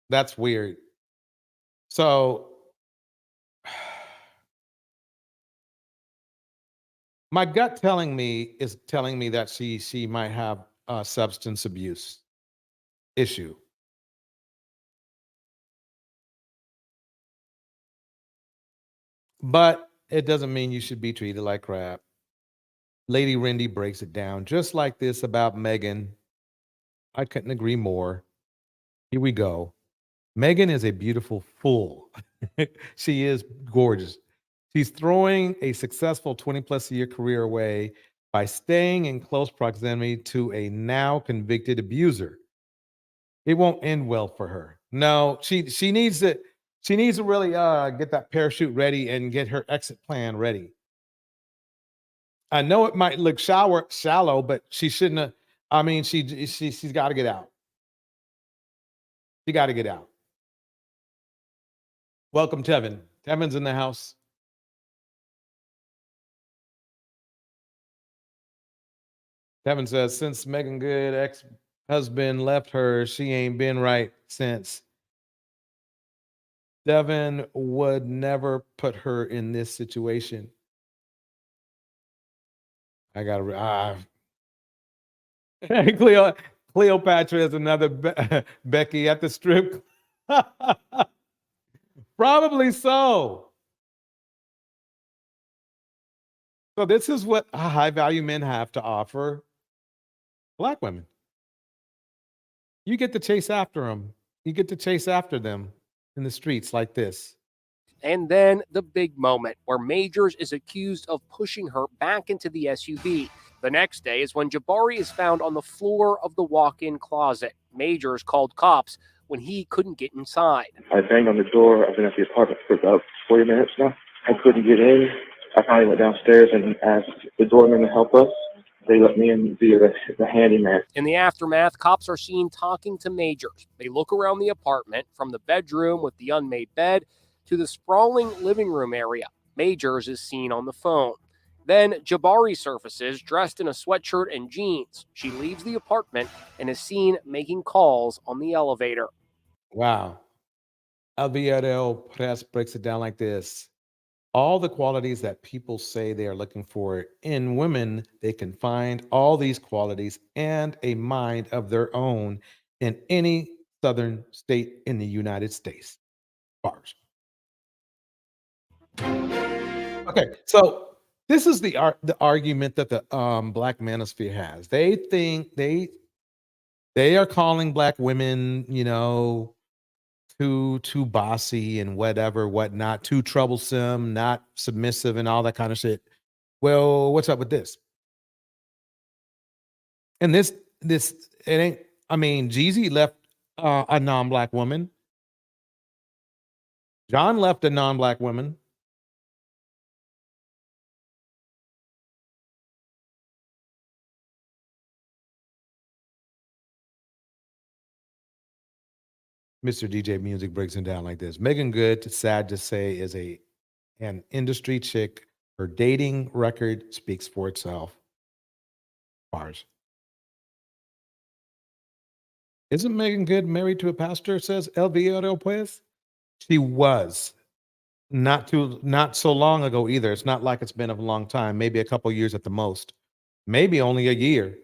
that's weird. So my gut is telling me that she might have a substance abuse issue. But it doesn't mean you should be treated like crap. Lady Rindy breaks it down just like this about Meghan. I couldn't agree more. Here we go. Meghan is a beautiful fool. She is gorgeous. She's throwing a successful 20-plus year career away by staying in close proximity to a now convicted abuser. It won't end well for her. No, she needs to She needs to really get that parachute ready and get her exit plan ready. I know it might look shallow, but she shouldn't have. I mean, she's got to get out. She got to get out. Welcome, Tevin. Tevin's in the house. Tevin says, since Megan Good ex-husband left her, she ain't been right since. Devin would never put her in this situation. I got to. Cleopatra is another Becky at the strip. Probably so. So this is what high value men have to offer Black women. You get to chase after them. You get to chase after them in the streets like this. And then the big moment where Majors is accused of pushing her back into the SUV. The next day is when Jabari is found on the floor of the walk-in closet. Majors called cops when he couldn't get inside. I banged on the door. I've been at the apartment for about 40 minutes now. I couldn't get in. I finally went downstairs and asked the doorman to help us. They let me in via the handyman. In the aftermath, cops are seen talking to Majors. They look around the apartment from the bedroom with the unmade bed to the sprawling living room area. Majors is seen on the phone. Then Jabari surfaces dressed in a sweatshirt and jeans. She leaves the apartment and is seen making calls on the elevator. Wow. Alvarado Press breaks it down like this. All the qualities that people say they are looking for in women, they can find all these qualities and a mind of their own in any southern state in the United States. Bars. Okay, so this is the argument that the Black manosphere has. They think they are calling Black women, too bossy and whatnot, too troublesome, not submissive, and all that kind of shit. Well, what's up with this? And this it ain't. I mean, Jeezy left a non-Black woman. John left a non-Black woman. Mr. DJ Music breaks it down like this. Megan Good, sad to say, is an industry chick. Her dating record speaks for itself. Bars. Isn't Megan Good married to a pastor, says El Villero Pues? She was. Not so long ago either. It's not like it's been a long time, maybe a couple years at the most. Maybe only a year.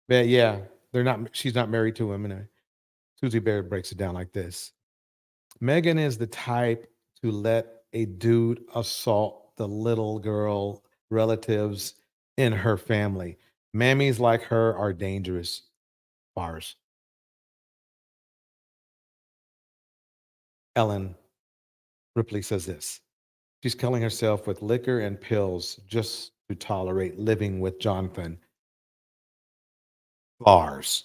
But yeah, she's not married to him. And Susie Baird breaks it down like this. Megan is the type to let a dude assault the little girl relatives in her family. Mammies like her are dangerous. Bars. Ellen Ripley says this. She's killing herself with liquor and pills just to tolerate living with Jonathan. Bars.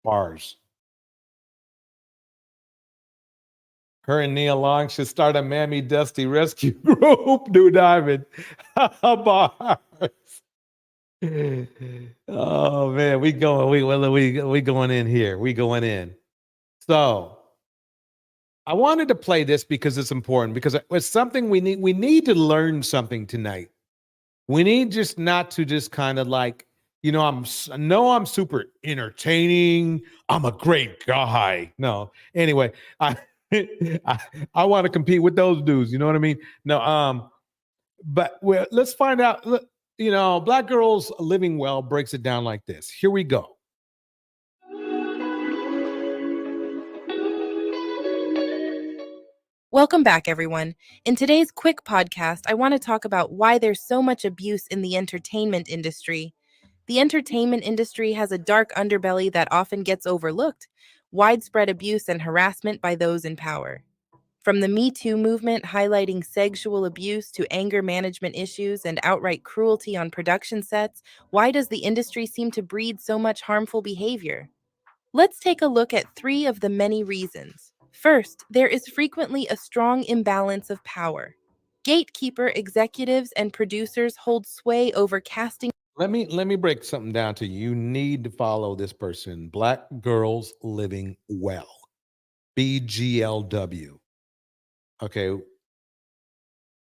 Bars. Her and Neil Long should start a Mammy Dusty rescue group. New Diamond. Bars. Oh man, we going in here. We going in. So I wanted to play this because it's important, because it's something we need to learn something tonight. We need just not to just kind of like, I'm super entertaining. I'm a great guy. No, anyway, I want to compete with those dudes. You know what I mean? No, but let's find out. Black Girls Living Well breaks it down like this. Here we go. Welcome back, everyone. In today's quick podcast, I want to talk about why there's so much abuse in the entertainment industry. The entertainment industry has a dark underbelly that often gets overlooked: widespread abuse and harassment by those in power. From the Me Too movement highlighting sexual abuse to anger management issues and outright cruelty on production sets, why does the industry seem to breed so much harmful behavior? Let's take a look at 3 of the many reasons. First, there is frequently a strong imbalance of power. Gatekeeper executives and producers hold sway over casting. Let me break something down to you. You need to follow this person, Black Girls Living Well, BGLW. Okay,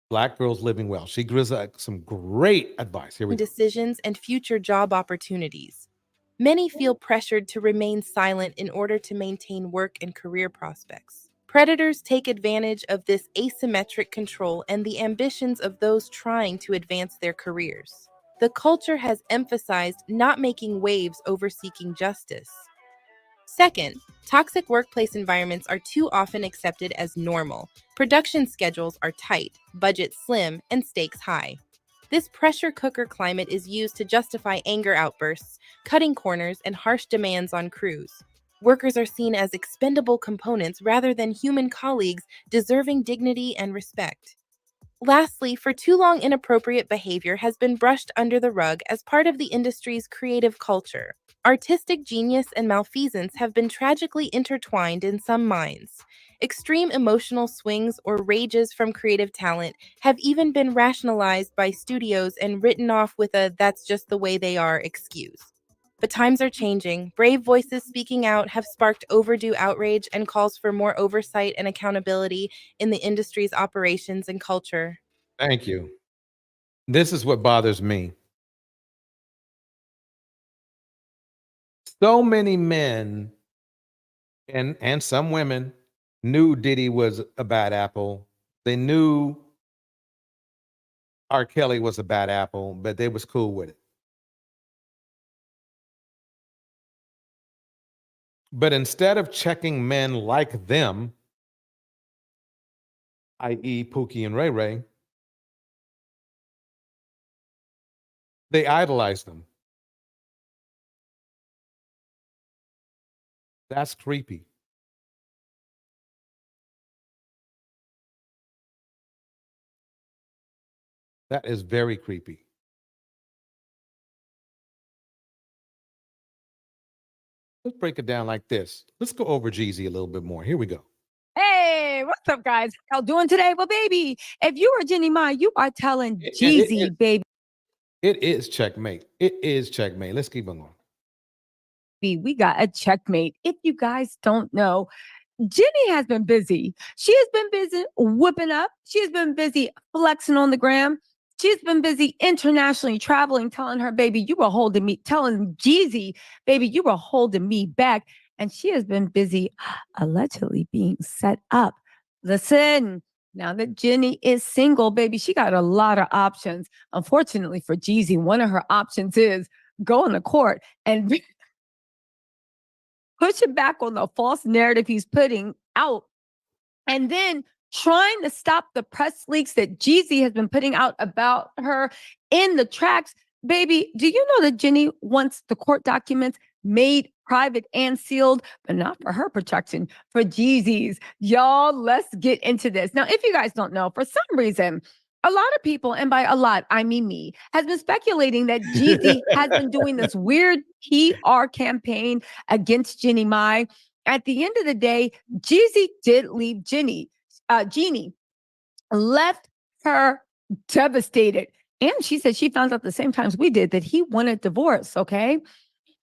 Black Girls Living Well. She gives some great advice. Here we go. Decisions and future job opportunities. Many feel pressured to remain silent in order to maintain work and career prospects. Predators take advantage of this asymmetric control and the ambitions of those trying to advance their careers. The culture has emphasized not making waves over seeking justice. Second, toxic workplace environments are too often accepted as normal. Production schedules are tight, budgets slim, and stakes high. This pressure cooker climate is used to justify anger outbursts, cutting corners, and harsh demands on crews. Workers are seen as expendable components rather than human colleagues deserving dignity and respect. Lastly, for too long, inappropriate behavior has been brushed under the rug as part of the industry's creative culture. Artistic genius and malfeasance have been tragically intertwined in some minds. Extreme emotional swings or rages from creative talent have even been rationalized by studios and written off with a "that's just the way they are" excuse. But times are changing. Brave voices speaking out have sparked overdue outrage and calls for more oversight and accountability in the industry's operations and culture. Thank you. This is what bothers me. So many men and some women knew Diddy was a bad apple. They knew R. Kelly was a bad apple, but they was cool with it. But instead of checking men like them, i.e. Pookie and Ray Ray, they idolize them. That's creepy. That is very creepy. Let's break it down like this. Let's go over Jeezy a little bit more. Here we go. Hey, what's up, guys? How y'all doing today? Well, baby, if you are Jenny Mai, you are telling Jeezy, baby. It is checkmate. It is checkmate. Let's keep on going. We got a checkmate. If you guys don't know, Jenny has been busy. She has been busy whipping up. She has been busy flexing on the gram. She's been busy internationally traveling, telling her, baby, you were holding me, telling Jeezy, baby, you were holding me back. And she has been busy allegedly being set up. Listen, now that Jenny is single, baby, she got a lot of options. Unfortunately for Jeezy, one of her options is going to court and pushing back on the false narrative he's putting out, and then trying to stop the press leaks that Jeezy has been putting out about her in the tracks. Baby, do you know that Jenny wants the court documents made private and sealed, but not for her protection, for Jeezy's? Y'all, let's get into this. Now, if you guys don't know, for some reason, a lot of people, and by a lot, I mean me, has been speculating that Jeezy has been doing this weird PR campaign against Jenny Mai. At the end of the day, Jeezy did leave Jeannie left her devastated. And she said she found out the same times we did that he wanted divorce, okay?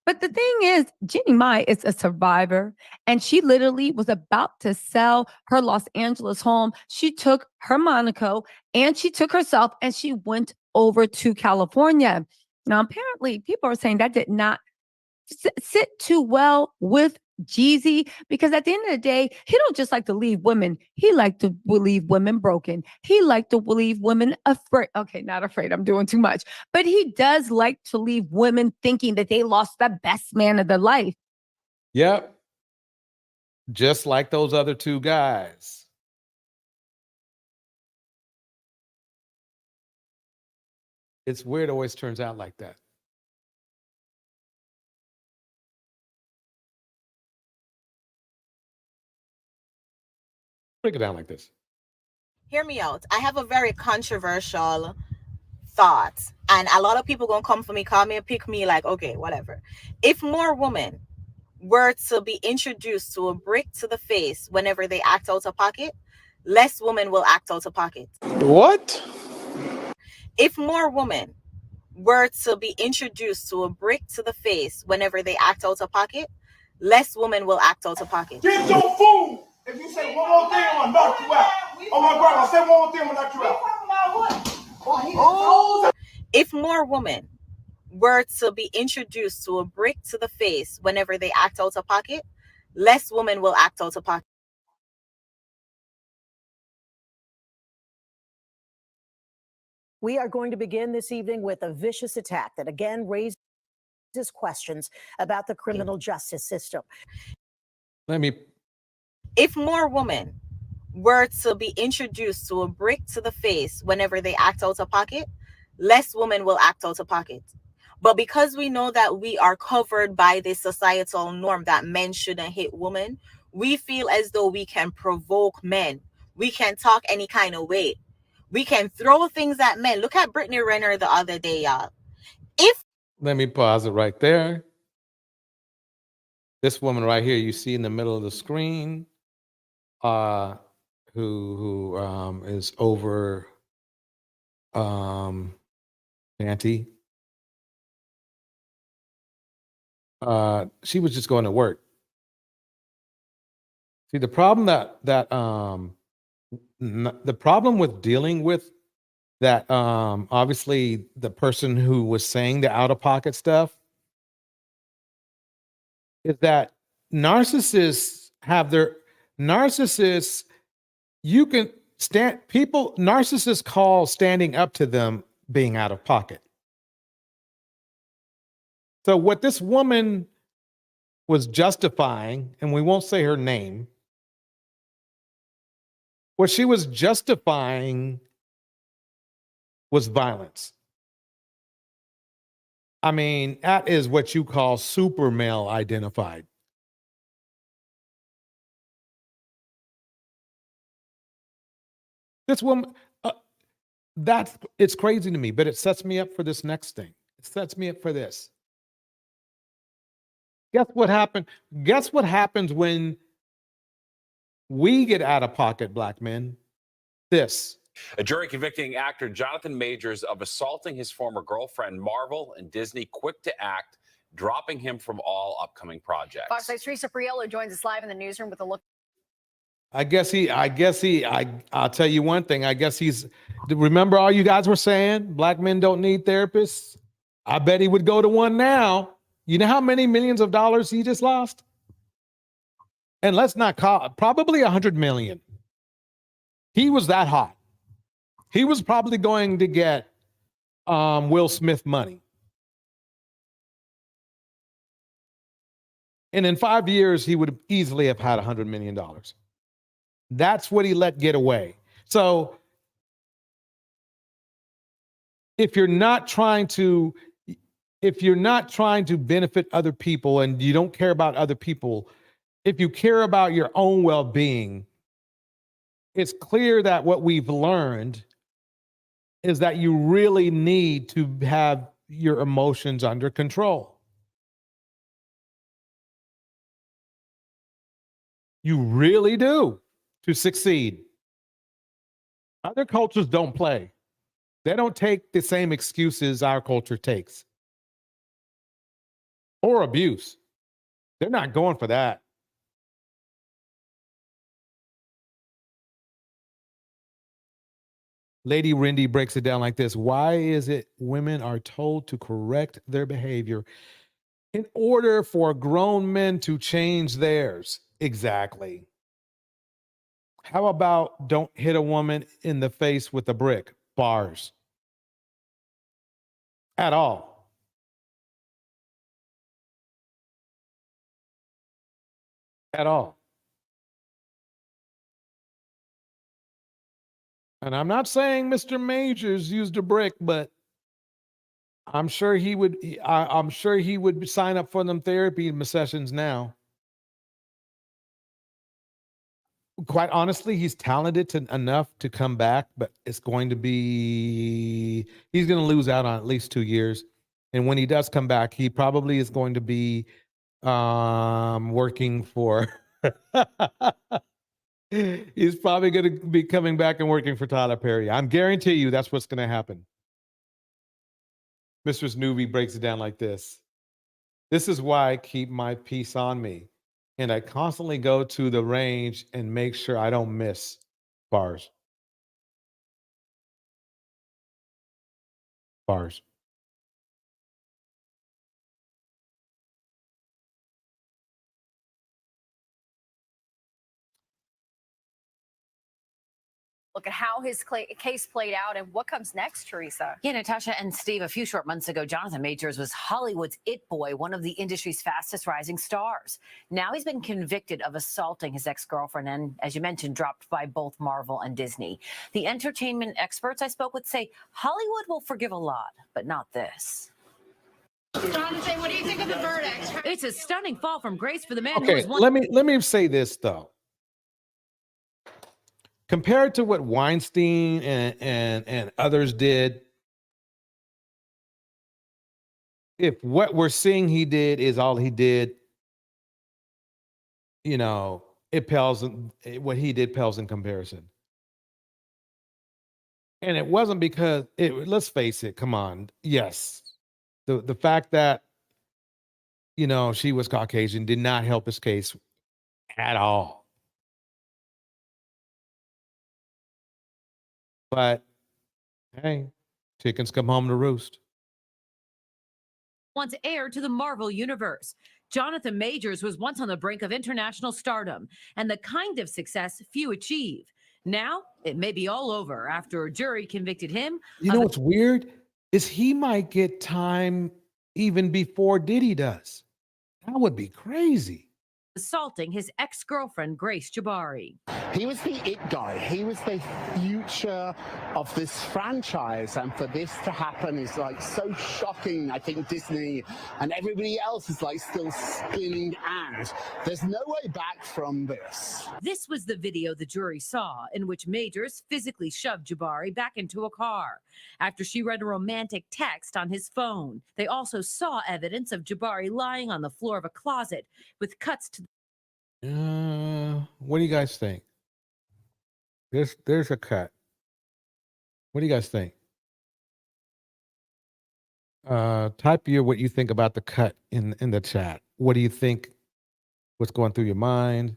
But the thing is, Jenny Mai is a survivor, and she literally was about to sell her Los Angeles home. She took her Monaco and she took herself and she went over to California. Now, apparently, people are saying that did not sit too well with Jeezy, because at the end of the day, he don't just like to leave women. He like to leave women broken. He like to leave women afraid. Okay, not afraid. I'm doing too much. But he does like to leave women thinking that they lost the best man of their life. Yep. Just like those other two guys. It's weird. It always turns out like that. Break it down like this. Hear me out. I have a very controversial thought, and a lot of people gonna come for me, call me and pick me, like, okay, whatever. If more women were to be introduced to a brick to the face whenever they act out of pocket, less women will act out of pocket. What? If more women were to be introduced to a brick to the face whenever they act out of pocket, less women will act out of pocket. Get your food! If you say one more thing, I'm gonna knock you out. Oh my grandma, say one more thing, I'm gonna knock you out. Oh. If more women were to be introduced to a brick to the face whenever they act out of pocket, less women will act out of pocket. We are going to begin this evening with a vicious attack that again raises questions about the criminal justice system. If more women were to be introduced to a brick to the face whenever they act out of pocket, less women will act out of pocket. But because we know that we are covered by this societal norm that men shouldn't hit women, we feel as though we can provoke men. We can talk any kind of way. We can throw things at men. Look at Brittany Renner the other day, y'all. Let me pause it right there. This woman right here, you see in the middle of the screen, who is over Auntie. She was just going to work. See, the problem the problem with dealing with that, obviously the person who was saying the out-of-pocket stuff, is that narcissists you can stand, narcissists call standing up to them being out of pocket. So what this woman was justifying, and we won't say her name, what she was justifying was violence. I mean, that is what you call super male identified. This woman, it's crazy to me, but it sets me up for this next thing. It sets me up for this. Guess what happened? Guess what happens when we get out of pocket, black men? This. A jury convicting actor Jonathan Majors of assaulting his former girlfriend, Marvel, and Disney quick to act, dropping him from all upcoming projects. Fox 6's Teresa Priolo joins us live in the newsroom with a look. I'll tell you one thing. I guess remember all you guys were saying, black men don't need therapists? I bet he would go to one now. You know how many millions of dollars he just lost? And let's not call probably 100 million. He was that hot. He was probably going to get Will Smith money. And in 5 years, he would easily have had $100 million. That's what he let get away. So if you're not trying to benefit other people and you don't care about other people, if you care about your own well-being, it's clear that what we've learned is that you really need to have your emotions under control. You really do to succeed. Other cultures don't play. They don't take the same excuses our culture takes. Or abuse. They're not going for that. Lady Rindy breaks it down like this. Why is it women are told to correct their behavior in order for grown men to change theirs? Exactly. How about don't hit a woman in the face with a brick? Bars. At all. At all. And I'm not saying Mr. Majors used a brick, but I'm sure he would. I'm sure he would sign up for them therapy sessions now. Quite honestly, he's talented enough to come back, but he's going to lose out on at least 2 years. And when he does come back, he probably is going to be working for. He's probably going to be coming back and working for Tyler Perry. I'm guarantee you that's what's going to happen. Mistress Newbie breaks it down like this. This is why I keep my piece on me. And I constantly go to the range and make sure I don't miss bars. Bars. Look at how his case played out and what comes next, Teresa. Yeah, Natasha and Steve, a few short months ago, Jonathan Majors was Hollywood's it boy, one of the industry's fastest rising stars. Now he's been convicted of assaulting his ex-girlfriend and, as you mentioned, dropped by both Marvel and Disney. The entertainment experts I spoke with say Hollywood will forgive a lot, but not this. Jonathan, what do you think of the verdict? It's a stunning fall from grace for the man who Okay, was one. let me say this though. Compared to what Weinstein and others did, if what we're seeing he did is all he did, you know, it pales, what he did pales in comparison. And it wasn't because let's face it, come on. Yes. The fact that, you know, she was Caucasian did not help his case at all. But hey, chickens come home to roost. Once heir to the Marvel universe. Jonathan Majors was once on the brink of international stardom and the kind of success few achieve. Now it may be all over after a jury convicted him. You know what's weird is he might get time even before Diddy does. That would be crazy. Assaulting his ex-girlfriend, Grace Jabari. He was the it guy. He was the future of this franchise. And for this to happen is like so shocking. I think Disney and everybody else is like still spinning and there's no way back from this. This was the video the jury saw in which Majors physically shoved Jabari back into a car after she read a romantic text on his phone. They also saw evidence of Jabari lying on the floor of a closet with cuts to What do you guys think? There's a cut. What do you guys think? Type what you think about the cut in the chat. What do you think? What's going through your mind?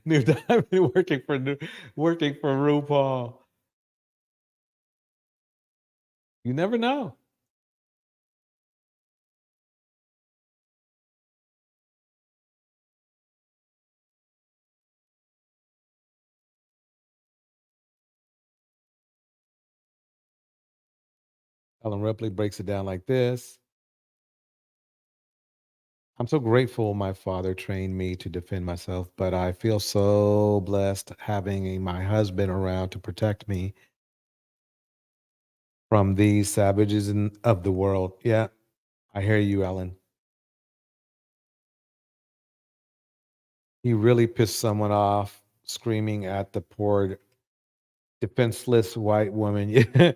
New Diamond working for RuPaul. You never know. Ellen Ripley breaks it down like this. I'm so grateful my father trained me to defend myself, but I feel so blessed having my husband around to protect me from these savages of the world. Yeah, I hear you, Ellen. He really pissed someone off screaming at the poor defenseless white woman.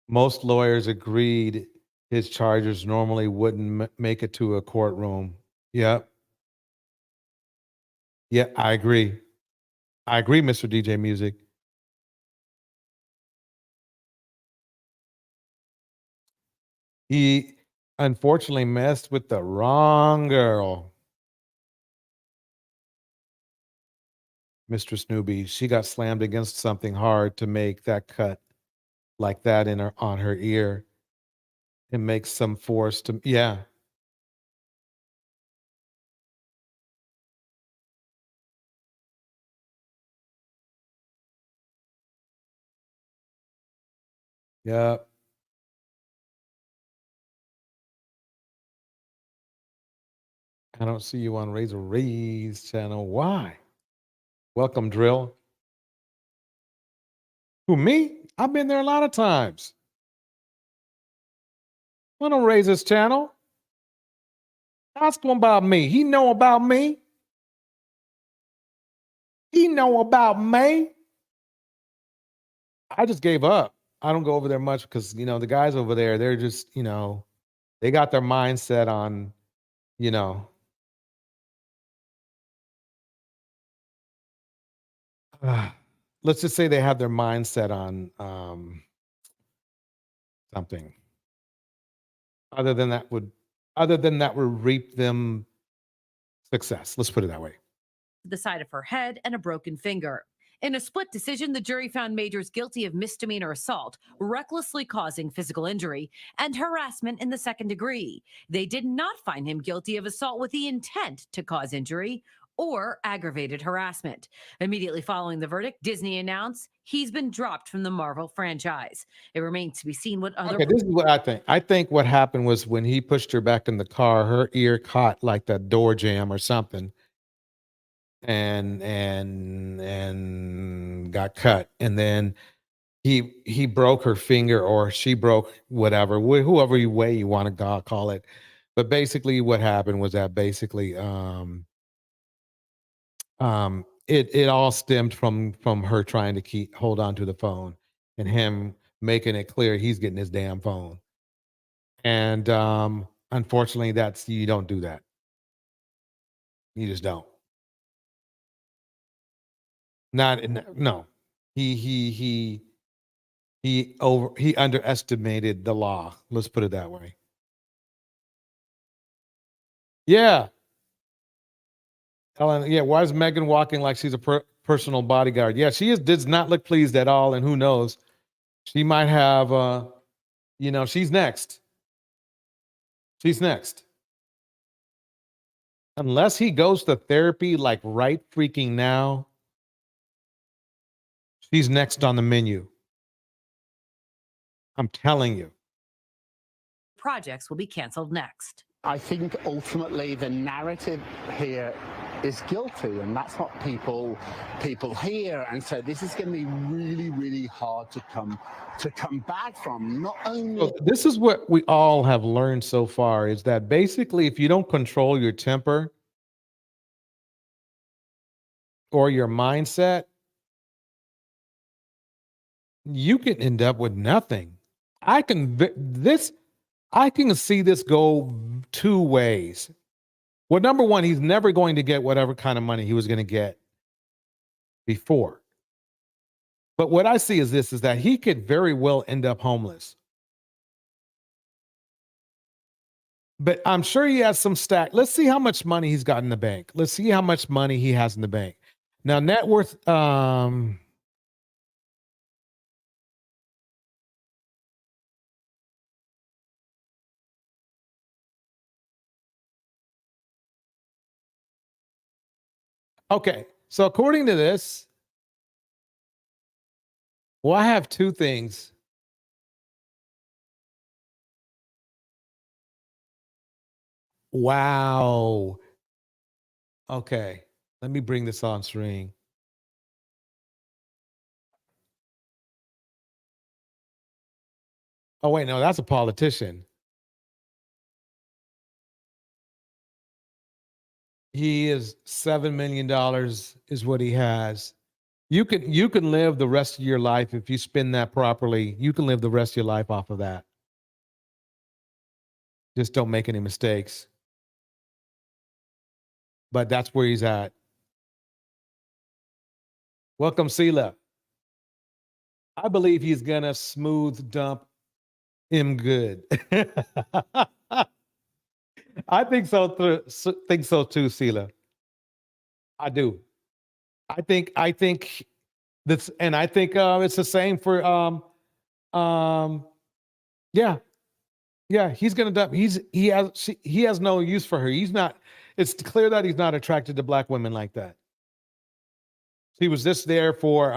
Most lawyers agreed his charges normally wouldn't make it to a courtroom. Yep. Yeah, I agree. I agree, Mr. DJ Music. He unfortunately messed with the wrong girl. Mistress Newbie, she got slammed against something hard to make that cut like that on her ear. It makes some force to, yeah. Yeah. I don't see you on Razor Ray's channel. Why? Welcome, Drill. Who, me? I've been there a lot of times. I don't raise his channel. Ask him about me. He know about me. He know about me. I just gave up. I don't go over there much because, you know, the guys over there, they're just, you know, They got their mindset on, you know, let's just say they have their mindset on something. Other than that would reap them success. Let's put it that way. The side of her head and a broken finger. In a split decision, the jury found Majors guilty of misdemeanor assault, recklessly causing physical injury, and harassment in the second degree. They did not find him guilty of assault with the intent to cause injury or aggravated harassment. Immediately following the verdict, Disney announced he's been dropped from the Marvel franchise. It remains to be seen what other... Okay, this is what I think. I think what happened was when he pushed her back in the car, her ear caught like that door jam or something, and got cut, and then he broke her finger, or she broke whatever, whoever way you want to call it. But basically, what happened was that basically it all stemmed from her trying to hold on to the phone, and him making it clear he's getting his damn phone. And unfortunately, you don't do that. You just don't. No. He underestimated the law. Let's put it that way. Yeah. Ellen, yeah, why is Megan walking like she's a personal bodyguard? Yeah, she does not look pleased at all, and who knows? She might have she's next. She's next. Unless he goes to therapy like right freaking now, she's next on the menu. I'm telling you. projects will be canceled next. I think ultimately the narrative here is guilty, and that's what people hear, and so this is going to be really, really hard to come back from. Not only So this is what we all have learned so far, is that basically if you don't control your temper or your mindset, you can end up with nothing. I can see this go two ways. Well, number one, he's never going to get whatever kind of money he was going to get before. But what I see is this, is that he could very well end up homeless. But I'm sure he has some stack. Let's see how much money he's got in the bank. Let's see how much money he has in the bank. Now, net worth, okay. So according to this, well, I have two things. Wow. Okay. Let me bring this on screen. Oh, wait, no, that's a politician. He is $7 million is what he has. You can live the rest of your life if you spend that properly. You can live the rest of your life off of that. Just don't make any mistakes. But that's where he's at. Welcome, Sela. I believe he's gonna smooth dump him good. I think so too, Sela. I do. I think that's, and I think it's the same for yeah, he's gonna dump. He has no use for her. He's not. It's clear that he's not attracted to black women like that. He was just there for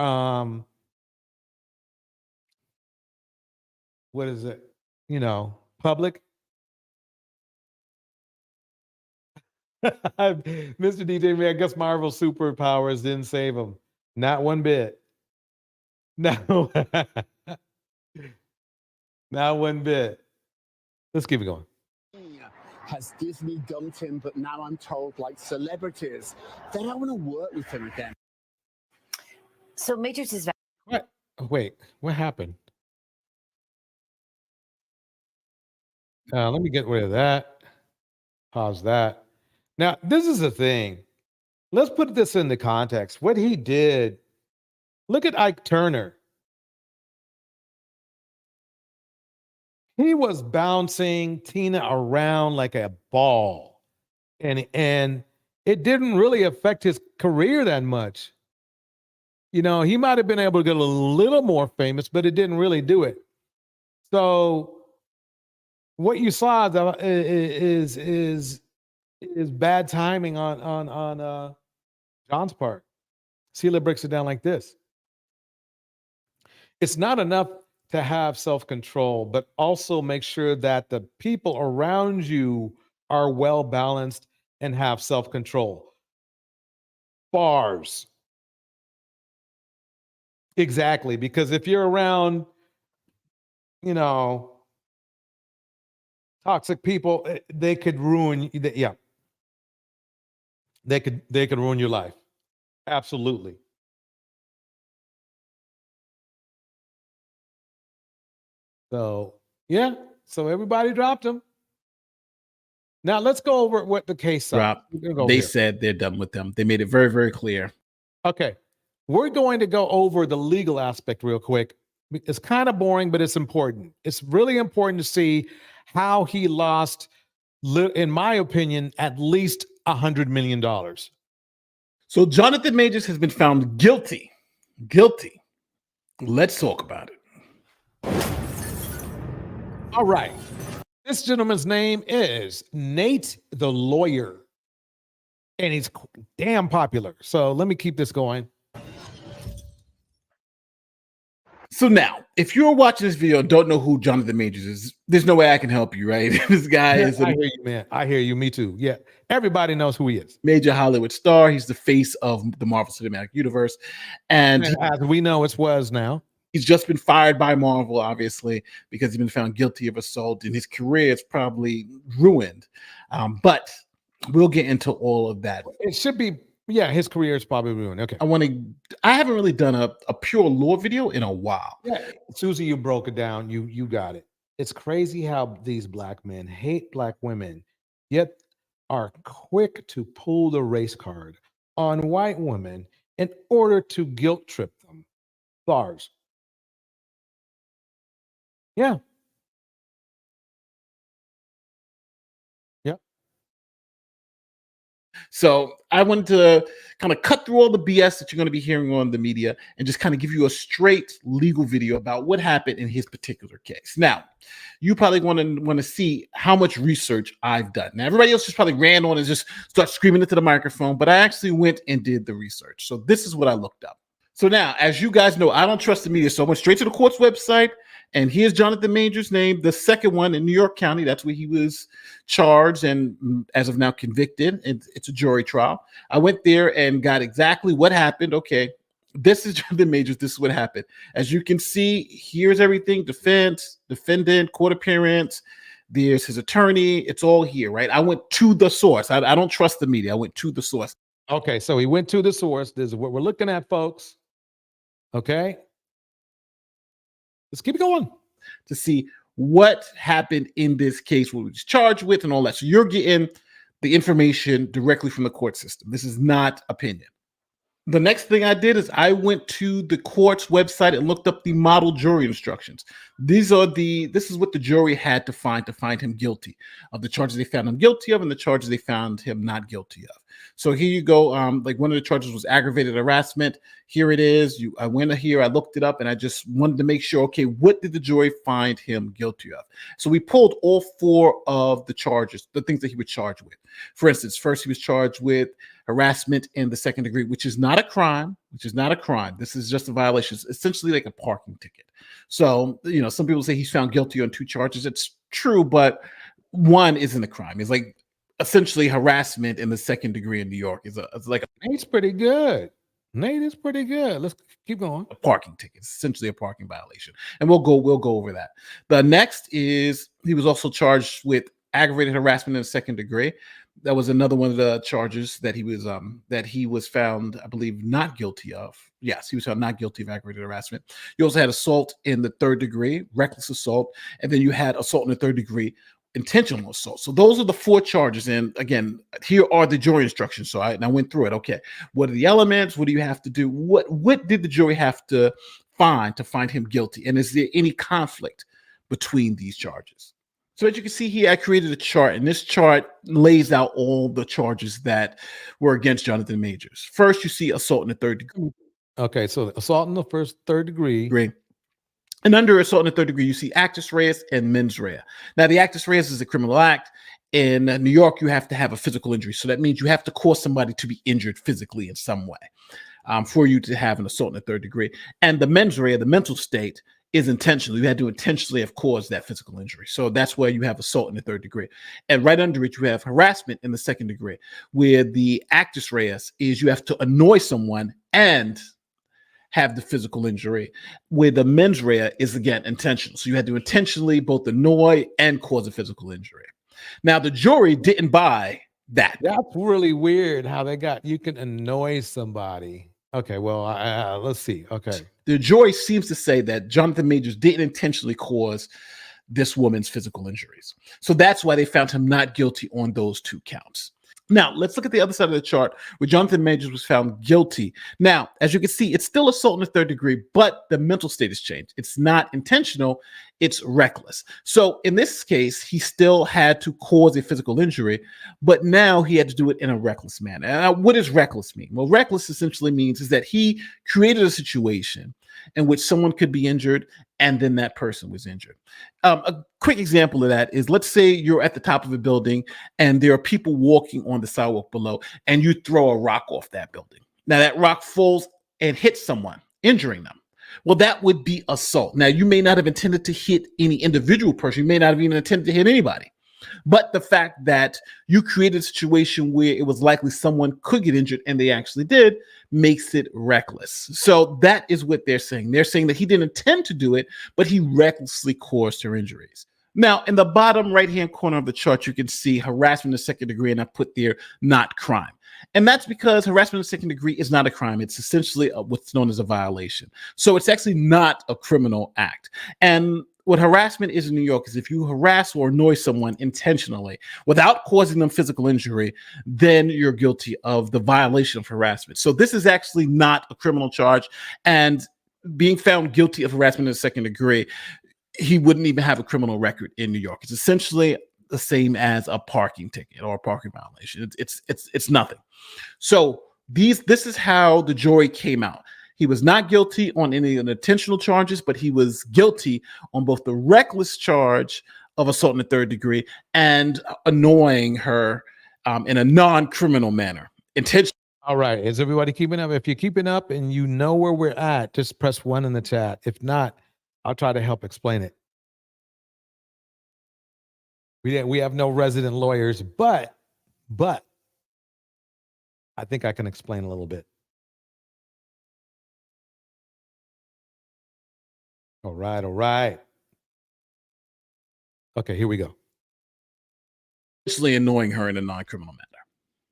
what is it? Public. Mr. DJ, man, I guess Marvel's superpowers didn't save him. Not one bit. No. Not one bit. Let's keep it going. has Disney dumped him, but now I'm told like celebrities, they don't want to work with him again. So Majors is... What? Oh, wait, what happened? Let me get rid of that. Pause that. Now, this is the thing. Let's put this into context. What he did, look at Ike Turner. He was bouncing Tina around like a ball. And it didn't really affect his career that much. You know, he might have been able to get a little more famous, but it didn't really do it. So what you saw is bad timing on John's part. Sheila breaks it down like this. It's not enough to have self-control, but also make sure that the people around you are well balanced and have self-control. Bars. Exactly, because if you're around, you know, toxic people, they could ruin. Yeah, they could ruin your life. Absolutely. So yeah, so everybody dropped him. Now let's go over what the case said. Drop. They said they're done with them. They made it very, very clear. Okay, we're going to go over the legal aspect real quick. It's kind of boring, but it's important. It's really important to see how he lost, in my opinion, at least $100 million. So Jonathan Majors has been found guilty. Guilty. Let's talk about it. All right. This gentleman's name is Nate the Lawyer, and he's damn popular. So let me keep this going. So now, if you're watching this video and don't know who Jonathan Majors is, there's no way I can help you, right? This guy is I hear you, man. I hear you. Me too. Yeah. Everybody knows who he is. Major Hollywood star. He's the face of the Marvel Cinematic Universe. And as we know, it was now. He's just been fired by Marvel, obviously, because he's been found guilty of assault, and his career is probably ruined. But we'll get into all of that. It should be, yeah, his career is probably ruined. Okay. I haven't really done a pure law video in a while. Yeah, Susie, you broke it down. You got it. It's crazy how these black men hate black women, yet are quick to pull the race card on white women in order to guilt trip them. Bars. Yeah. Yep. So I wanted to kind of cut through all the BS that you're going to be hearing on the media and just kind of give you a straight legal video about what happened in his particular case. Now, you probably want to see how much research I've done. Now, everybody else just probably ran on and just start screaming into the microphone, but I actually went and did the research. So this is what I looked up. So now, as you guys know, I don't trust the media, so I went straight to the court's website, and here's Jonathan Majors' name, the second one in New York County. That's where he was charged and, as of now, convicted. It's a jury trial. I went there and got exactly what happened. Okay, this is Jonathan Majors. This is what happened. As you can see, here's everything: defense, defendant, court appearance. There's his attorney. It's all here, right? I went to the source. I don't trust the media. I went to the source. Okay, so he went to the source. This is what we're looking at, folks. Okay. Let's keep it going to see what happened in this case, what he was charged with, and all that. So you're getting the information directly from the court system. This is not opinion. The next thing I did is I went to the court's website and looked up the model jury instructions. This is what the jury had to find him guilty of the charges they found him guilty of and the charges they found him not guilty of. So here you go. Like one of the charges was aggravated harassment. Here it is. I went here, I looked it up, and I just wanted to make sure, okay, what did the jury find him guilty of? So we pulled all four of the charges, the things that he was charged with. For instance, first he was charged with harassment in the second degree, which is not a crime. This is just a violation. It's essentially like a parking ticket. So, you know, some people say he's found guilty on two charges. It's true, but one isn't a crime. It's like essentially harassment in the second degree in New York. It's like Nate's pretty good. Nate is pretty good. Let's keep going. A parking ticket, it's essentially a parking violation, and we'll go over that. The next is he was also charged with aggravated harassment in the second degree. That was another one of the charges that he was found, I believe, not guilty of. Yes, he was found not guilty of aggravated harassment. You also had assault in the third degree, reckless assault, and then you had assault in the third degree intentional assault. So those are the 4 charges. And again, here are the jury instructions. So I went through it. Okay, what are the elements? What do you have to do? What did the jury have to find him guilty? And is there any conflict between these charges? So as you can see here, I created a chart, and this chart lays out all the charges that were against Jonathan Majors. First, you see assault in the 3rd degree. Okay, so assault in the first 3rd degree. Great. And under assault in the 3rd degree, you see actus reus and mens rea. Now, the actus reus is a criminal act. In New York, you have to have a physical injury. So that means you have to cause somebody to be injured physically in some way for you to have an assault in the 3rd degree. And the mens rea, the mental state, is intentional. You had to intentionally have caused that physical injury. So that's where you have assault in the 3rd degree. And right under it, you have harassment in the 2nd degree, where the actus reus is you have to annoy someone and have the physical injury, where the mens rea is, again, intentional. So you had to intentionally both annoy and cause a physical injury. Now, the jury didn't buy that. That's really weird how they got, you can annoy somebody. Okay, well, let's see. Okay. The jury seems to say that Jonathan Majors didn't intentionally cause this woman's physical injuries. So that's why they found him not guilty on those 2 counts. Now, let's look at the other side of the chart where Jonathan Majors was found guilty. Now, as you can see, it's still assault in the 3rd degree, but the mental state has changed. It's not intentional, it's reckless. So in this case, he still had to cause a physical injury, but now he had to do it in a reckless manner. And what does reckless mean? Well, reckless essentially means is that he created a situation in which someone could be injured and then that person was injured. A quick example of that is, let's say you're at the top of a building and there are people walking on the sidewalk below and you throw a rock off that building. Now that rock falls and hits someone, injuring them. Well, that would be assault. Now, you may not have intended to hit any individual person. You may not have even intended to hit anybody. But the fact that you created a situation where it was likely someone could get injured and they actually did makes it reckless. So that is what they're saying. They're saying that he didn't intend to do it, but he recklessly caused her injuries. Now, in the bottom right-hand corner of the chart, you can see harassment in the 2nd degree, and I put there not crime. And that's because harassment in the 2nd degree is not a crime. It's essentially what's known as a violation. So it's actually not a criminal act. And what harassment is in New York is if you harass or annoy someone intentionally without causing them physical injury, then you're guilty of the violation of harassment. So this is actually not a criminal charge. And being found guilty of harassment in the 2nd degree, he wouldn't even have a criminal record in New York. It's essentially the same as a parking ticket or a parking violation. It's nothing. So this is how the jury came out. He was not guilty on any of the intentional charges, but he was guilty on both the reckless charge of assault in the 3rd degree and annoying her in a non-criminal manner. All right. Is everybody keeping up? If you're keeping up and you know where we're at, just press 1 in the chat. If not, I'll try to help explain it. We have no resident lawyers, but I think I can explain a little bit. All right. Okay, here we go. Essentially annoying her in a non-criminal manner.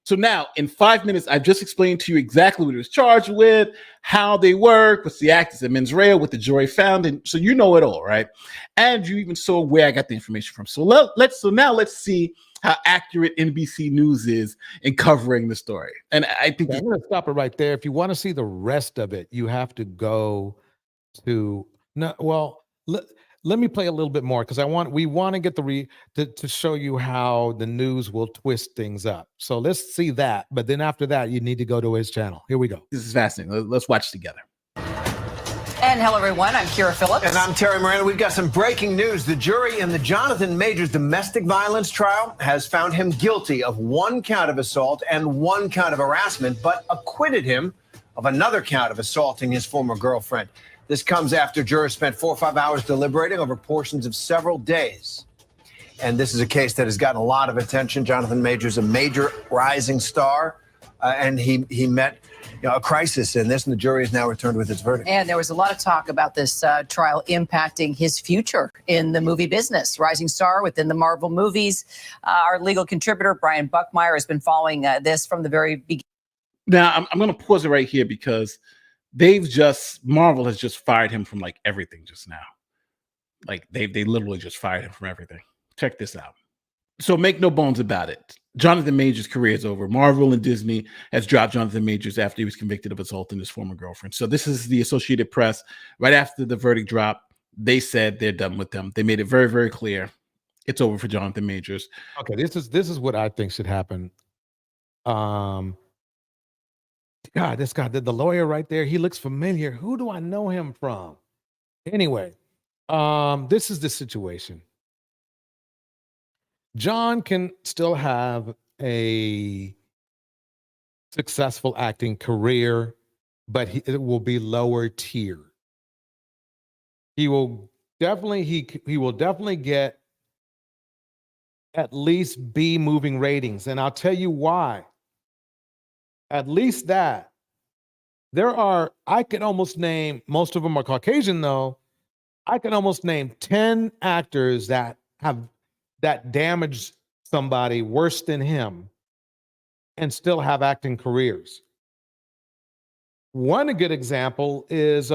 So now, in 5 minutes, I've just explained to you exactly what he was charged with, how they work, what's the actus and mens rea, what the jury found, and so you know it all, right? And you even saw where I got the information from. So now let's see how accurate NBC News is in covering the story. And I think I'm going to stop it right there. If you want to see the rest of it, you have to go to let me play a little bit more because we want to get to show you how the news will twist things up. So let's see that. But then after that, you need to go to his channel. Here we go. This is fascinating. Let's watch together. And hello, everyone. I'm Kira Phillips. And I'm Terry Miranda. We've got some breaking news. The jury in the Jonathan Majors domestic violence trial has found him guilty of 1 count of assault and 1 count of harassment, but acquitted him of another count of assaulting his former girlfriend. This comes after jurors spent 4 or 5 hours deliberating over portions of several days. And this is a case that has gotten a lot of attention. Jonathan Majors, a major rising star, and he met a crisis in this, and the jury has now returned with its verdict. And there was a lot of talk about this trial impacting his future in the movie business. Rising star within the Marvel movies. Our legal contributor, Brian Buckmeyer, has been following this from the very beginning. Now, I'm going to pause it right here because Marvel has just fired him from like everything just now. Like they literally just fired him from everything. Check this out. So make no bones about it. Jonathan Majors' career is over. Marvel and Disney has dropped Jonathan Majors after he was convicted of assaulting his former girlfriend. So this is the Associated Press. Right after the verdict dropped, they said they're done with them. They made it very, very clear it's over for Jonathan Majors. Okay, this is what I think should happen. God, this guy, the lawyer right there, he looks familiar. Who do I know him from? Anyway, this is the situation. John can still have a successful acting career, but it will be lower tier. He will definitely get at least B moving ratings, and I'll tell you why. At least that. I can almost name, most of them are Caucasian though. I can almost name 10 actors that damaged somebody worse than him and still have acting careers. One good example is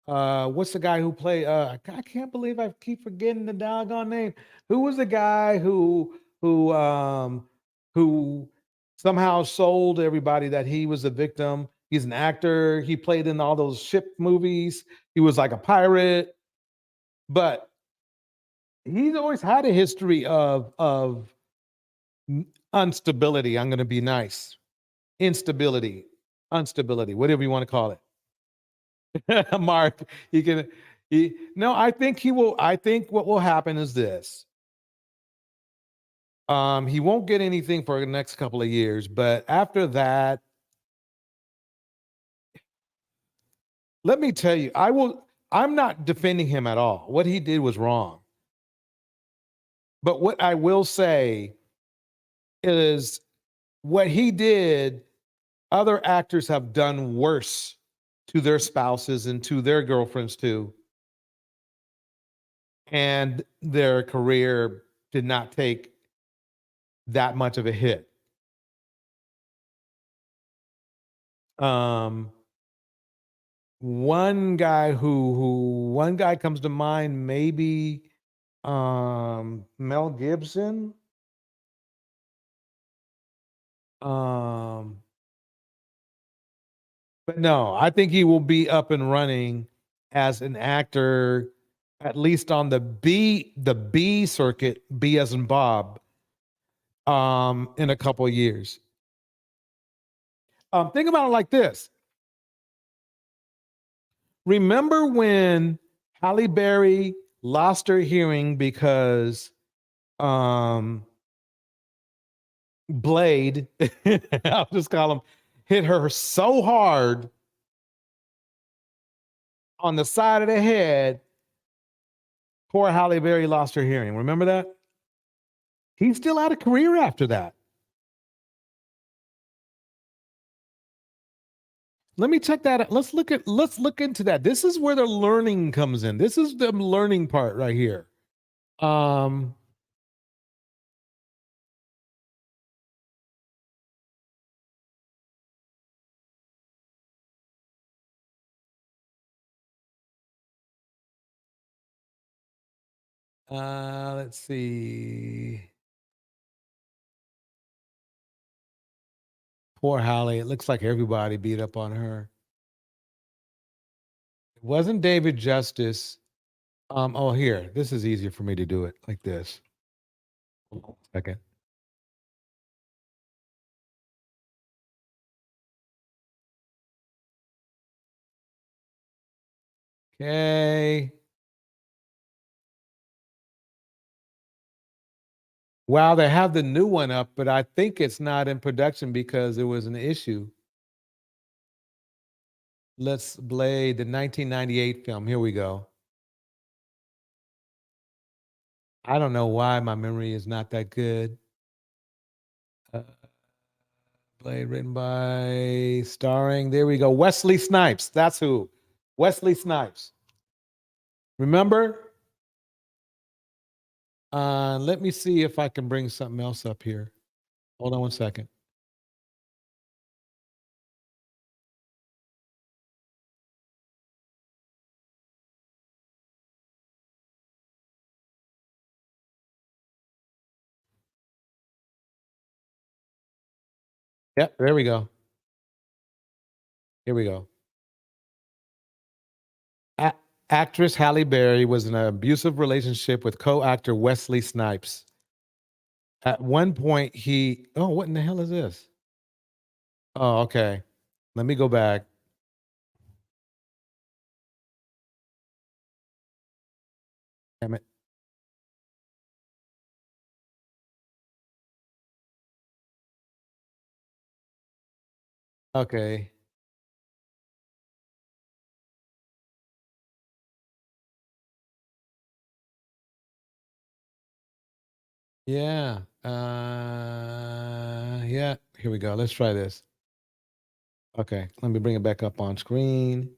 what's the guy who played I can't believe I keep forgetting the doggone name. Who was the guy who somehow sold everybody that he was a victim? He's an actor. He played in all those ship movies. He was like a pirate, but he's always had a history of instability. I'm going to be nice. Instability, instability, whatever you want to call it. Mark, I think what will happen is this. He won't get anything for the next couple of years, but after that, let me tell you, I'm not defending him at all. What he did was wrong. But what I will say is what he did, other actors have done worse to their spouses and to their girlfriends too. And their career did not take that much of a hit. One guy comes to mind, maybe Mel Gibson. But no, I think he will be up and running as an actor, at least on the B circuit, B as in Bob, in a couple of years. Think about it like this. Remember when Halle Berry lost her hearing because Blade, I'll just call him, hit her so hard on the side of the head, poor Halle Berry lost her hearing. Remember that? He still had a career after that. Let me check that out. Let's look into that. This is where the learning comes in. This is the learning part right here. Let's see. Poor Halle. It looks like everybody beat up on her. It wasn't David Justice. Oh, here. This is easier for me to do it like this. Hold on a second. Okay. Wow, they have the new one up, but I think it's not in production because there was an issue. Let's Blade, the 1998 film. Here we go. I don't know why my memory is not that good. Blade, written by, starring, there we go, Wesley Snipes. That's who. Wesley Snipes. Remember? Let me see if I can bring something else up here. Hold on one second. Yep, there we go. Here we go. Actress Halle Berry was in an abusive relationship with co-actor Wesley Snipes. At one point, what in the hell is this? Oh, okay. Let me go back. Damn it. Okay. Yeah. Yeah. Here we go. Let's try this. Okay. Let me bring it back up on screen.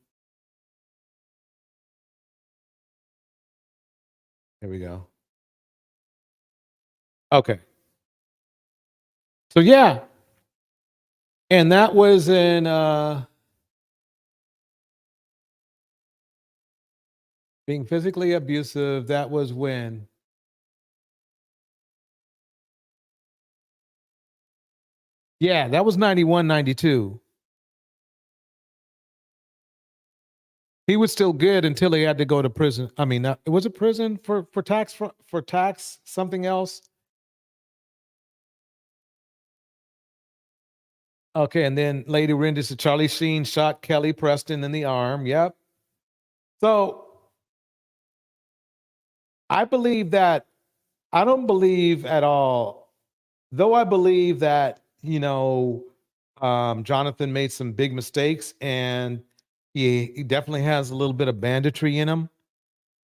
Here we go. Okay. So yeah. And that was in being physically abusive. That was when that was 91, 92. He was still good until he had to go to prison. I mean, was it prison for tax something else? Okay, and then Lady Rendis, Charlie Sheen shot Kelly Preston in the arm. Yep. So I believe that I don't believe at all, though I believe that, Jonathan made some big mistakes and he definitely has a little bit of banditry in him.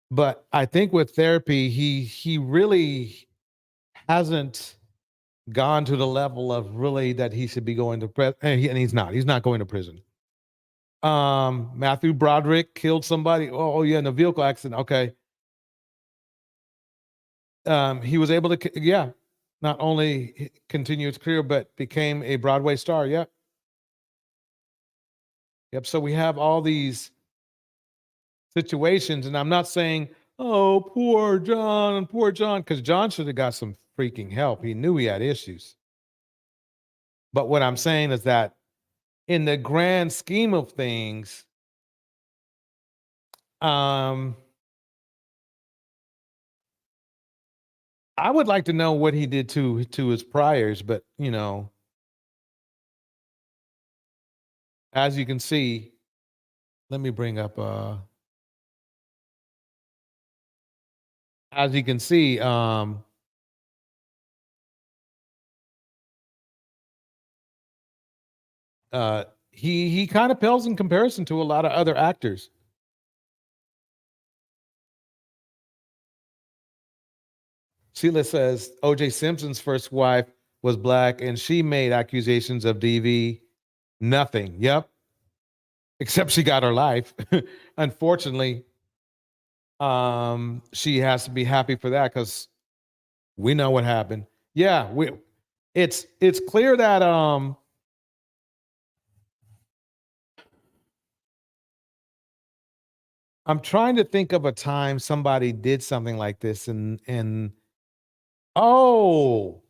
But I think with therapy, he really hasn't gone to the level of really that he should be going to prison. And he's not going to prison. Matthew Broderick killed somebody. Oh yeah, in a vehicle accident. Okay. He was able to, not only continue his career, but became a Broadway star. Yep. Yep. So we have all these situations, and I'm not saying, oh, poor John, because John should have got some freaking help. He knew he had issues. But what I'm saying is that in the grand scheme of things, I would like to know what he did to his priors, but as you can see, let me bring up as you can see, he kind of pales in comparison to a lot of other actors. Sheila says O.J. Simpson's first wife was black, and she made accusations of DV. Nothing. Yep. Except she got her life. Unfortunately, she has to be happy for that because we know what happened. Yeah, it's clear that I'm trying to think of a time somebody did something like this and oh,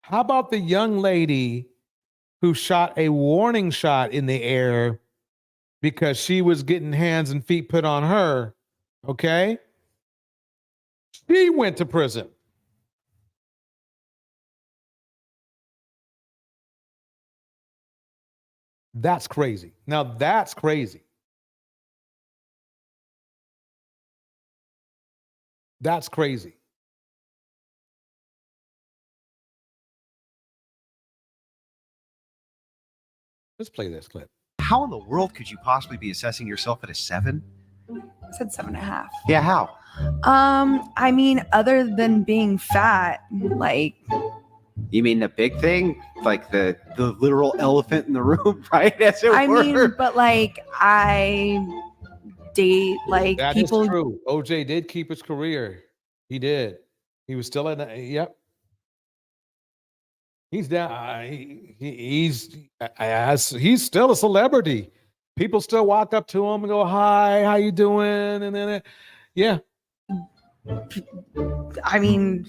how about the young lady who shot a warning shot in the air because she was getting hands and feet put on her? Okay. She went to prison. That's crazy. Now that's crazy. That's crazy. Let's play this clip. How in the world could you possibly be assessing yourself at a 7? I said 7.5. Yeah, how? I mean, other than being fat, like. You mean the big thing? Like the literal elephant in the room, right? As it I were. mean, but like I date like That people. is true. OJ did keep his career. He did. He was still in. Yep. He's down. He's still a celebrity. People still walk up to him and go, "Hi, how you doing?" And then, yeah. I mean,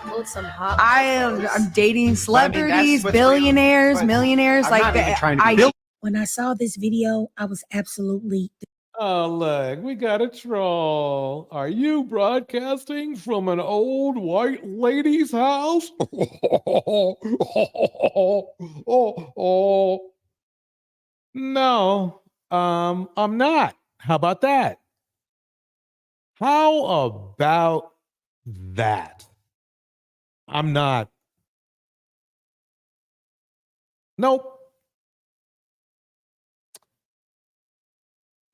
Pulled some hot. I'm dating celebrities, what's billionaires, but millionaires. I'm like not even that. trying to be When I saw this video, I was absolutely Oh, look, we got a troll. Are you broadcasting from an old white lady's house? oh. No, I'm not. How about that? How about that? I'm not. Nope.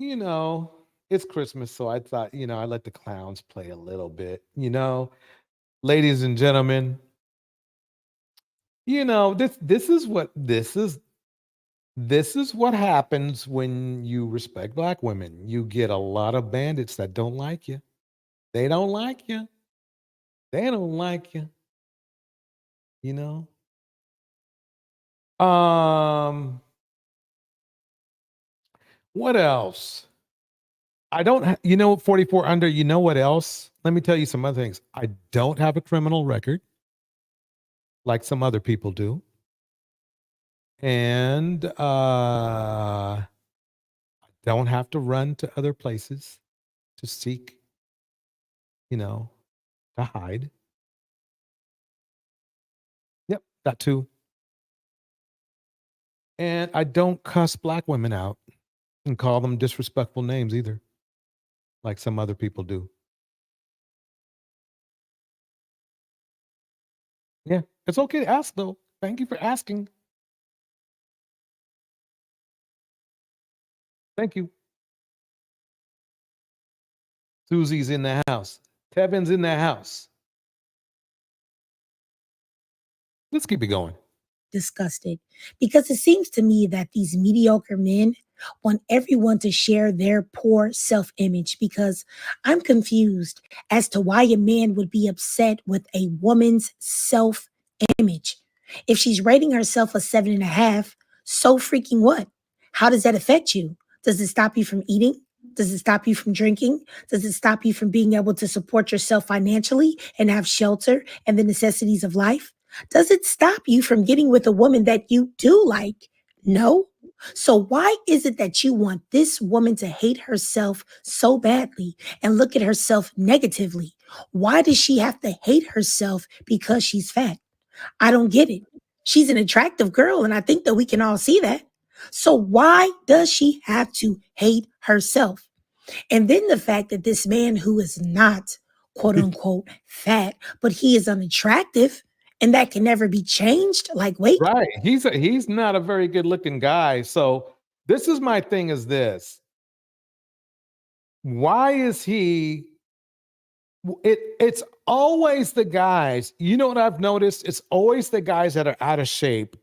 You know, it's Christmas, so I thought, I let the clowns play a little bit. Ladies and gentlemen, this is what happens when you respect black women. You get a lot of bandits that don't like you. They don't like you. They don't like you. You know? What else? I don't, 44 under, you know what else? Let me tell you some other things. I don't have a criminal record like some other people do. And I don't have to run to other places to seek, to hide. Yep, that too. And I don't cuss black women out and call them disrespectful names either, like some other people do. Yeah, it's okay to ask though. Thank you for asking. Thank you. Susie's in the house. Tevin's in the house. Let's keep it going. disgusted because it seems to me that these mediocre men want everyone to share their poor self-image because I'm confused as to why a man would be upset with a woman's self-image. If she's rating herself a 7.5, so freaking what? How does that affect you? Does it stop you from eating? Does it stop you from drinking? Does it stop you from being able to support yourself financially and have shelter and the necessities of life? Does it stop you from getting with a woman that you do like? No. So why is it that you want this woman to hate herself so badly and look at herself negatively? Why does she have to hate herself because she's fat? I don't get it. She's an attractive girl, and I think that we can all see that. So why does she have to hate herself? And then the fact that this man who is not quote unquote fat, but he is unattractive and that can never be changed. Like, wait. Right. He's not a very good looking guy. So this is my thing is this. Why is he it's always the guys, you know what I've noticed? It's always the guys that are out of shape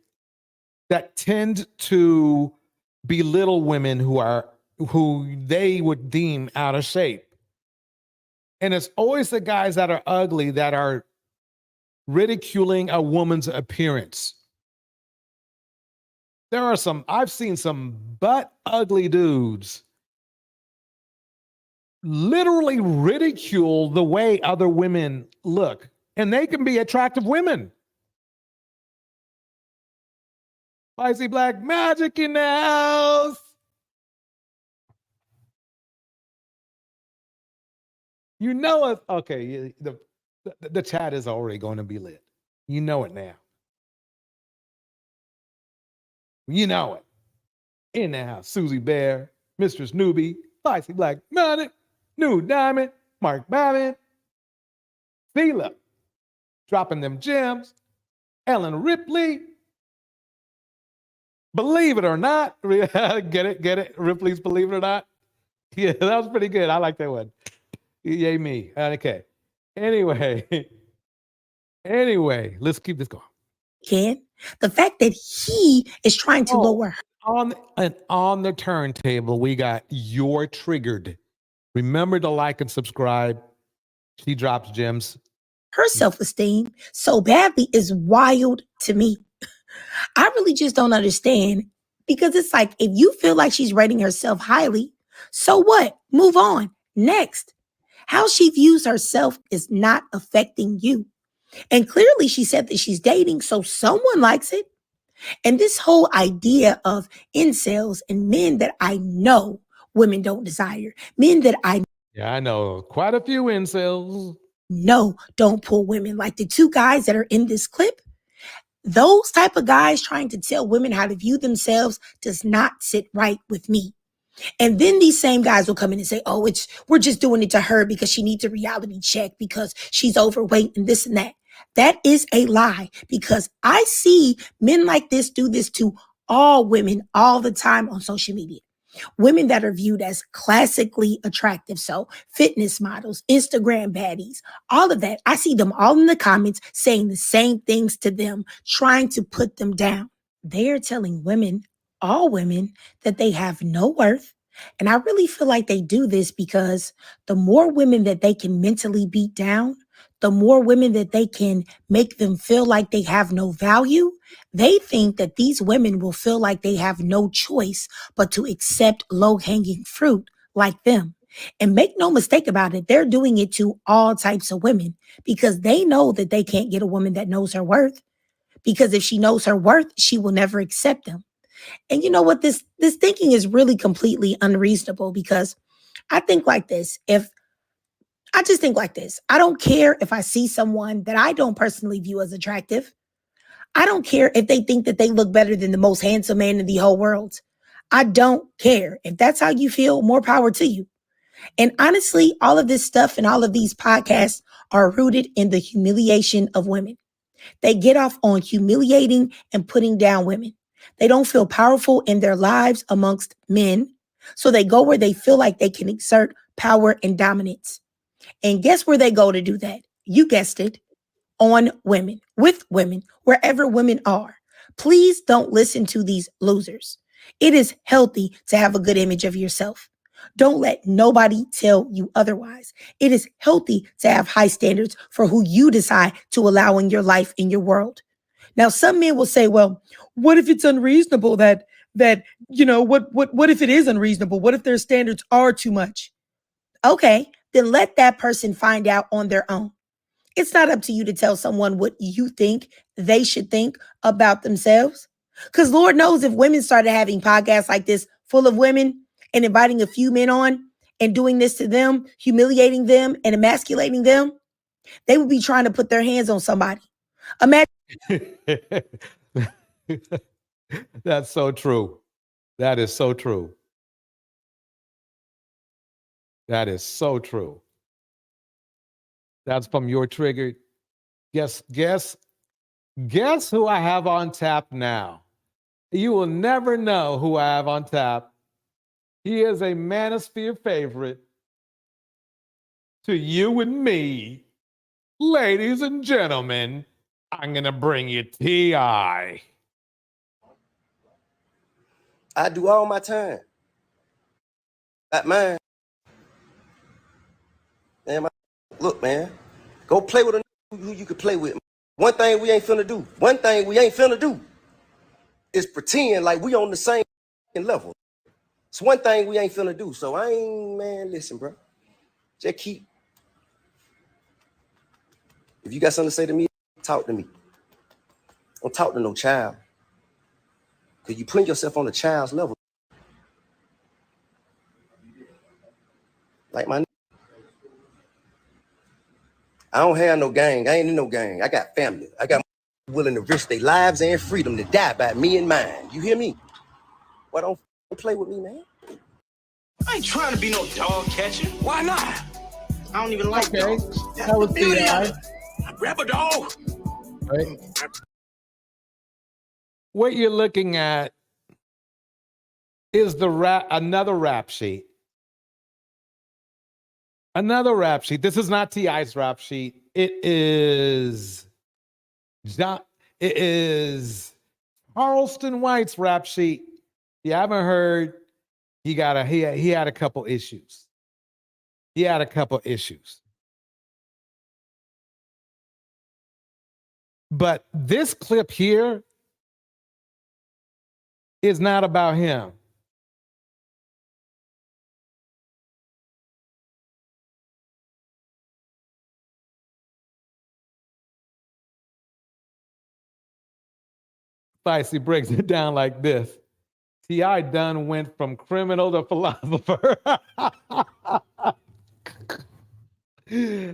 that tend to belittle women who they would deem out of shape. And it's always the guys that are ugly that are ridiculing a woman's appearance. I've seen some butt ugly dudes literally ridicule the way other women look, and they can be attractive women. Spicy Black Magic in the house. You know it. Okay, the chat is already going to be lit. You know it now. You know it. In the house, Susie Bear, Mistress Newbie, Spicy Black Magic, New Diamond, Mark Babin, Thela, dropping them gems, Ellen Ripley. Believe it or not, get it? Ripley's Believe It or Not. Yeah, that was pretty good. I like that one. Yay me. Okay. Anyway, let's keep this going. Ken, the fact that he is trying to lower her. On the turntable, we got You're Triggered. Remember to like and subscribe. She drops gems. Her self-esteem so badly is wild to me. I really just don't understand because it's like, if you feel like she's rating herself highly, so what? Move on. Next. How she views herself is not affecting you. And clearly she said that she's dating, so someone likes it. And this whole idea of incels and men that I know women don't desire, men that I Yeah, I know quite a few incels. know don't pull women, like the two guys that are in this clip, those type of guys trying to tell women how to view themselves does not sit right with me. And then these same guys will come in and say, oh, we're just doing it to her because she needs a reality check because she's overweight and this and that. That is a lie, because I see men like this do this to all women all the time on social media. Women that are viewed as classically attractive. So fitness models, Instagram baddies, all of that. I see them all in the comments saying the same things to them, trying to put them down. They are telling women, all women, that they have no worth. And I really feel like they do this because the more women that they can mentally beat down, the more women that they can make them feel like they have no value, they think that these women will feel like they have no choice but to accept low-hanging fruit like them. And make no mistake about it, they're doing it to all types of women because they know that they can't get a woman that knows her worth. Because if she knows her worth, she will never accept them. And you know what? This thinking is really completely unreasonable, because I think like this. I just think like this. I don't care if I see someone that I don't personally view as attractive. I don't care if they think that they look better than the most handsome man in the whole world. I don't care. If that's how you feel, more power to you. And honestly, all of this stuff and all of these podcasts are rooted in the humiliation of women. They get off on humiliating and putting down women. They don't feel powerful in their lives amongst men. So they go where they feel like they can exert power and dominance. And guess where they go to do that? You guessed it, on women, with women, wherever women are. Please don't listen to these losers. It is healthy to have a good image of yourself. Don't let nobody tell you otherwise. It is healthy to have high standards for who you decide to allow in your life, in your world. Now, some men will say, well, what if it's unreasonable what if it is unreasonable? What if their standards are too much? Okay, then let that person find out on their own. It's not up to you to tell someone what you think they should think about themselves. Because Lord knows if women started having podcasts like this full of women and inviting a few men on and doing this to them, humiliating them and emasculating them, they would be trying to put their hands on somebody. Imagine. That's so true. That is so true. That is so true. That's from your triggered. Guess who I have on tap now? You will never know who I have on tap. He is a Manosphere favorite to you and me. Ladies and gentlemen, I'm going to bring you T.I. I do all my time. At mine. Man, look, man. Go play with a who you could play with. One thing we ain't finna do is pretend like we on the same level. It's one thing we ain't finna do. So I ain't, man, listen, bro. Just keep. If you got something to say to me, talk to me. Don't talk to no child. Because you putting yourself on a child's level. Like my I don't have no gang. I ain't in no gang. I got family. I got willing to risk their lives and freedom to die by me and mine. You hear me? Why don't play with me, man? I ain't trying to be no dog catcher. Why not? I don't even like dogs. That's That was the beauty T.I. of it. Grab a dog. Right? What you're looking at is another rap sheet. Another rap sheet. This is not T.I.'s rap sheet. It is Charleston White's rap sheet. You haven't heard, he had a couple issues. He had a couple issues. But this clip here is not about him. Spicy breaks it down like this. T.I. done went from criminal to philosopher.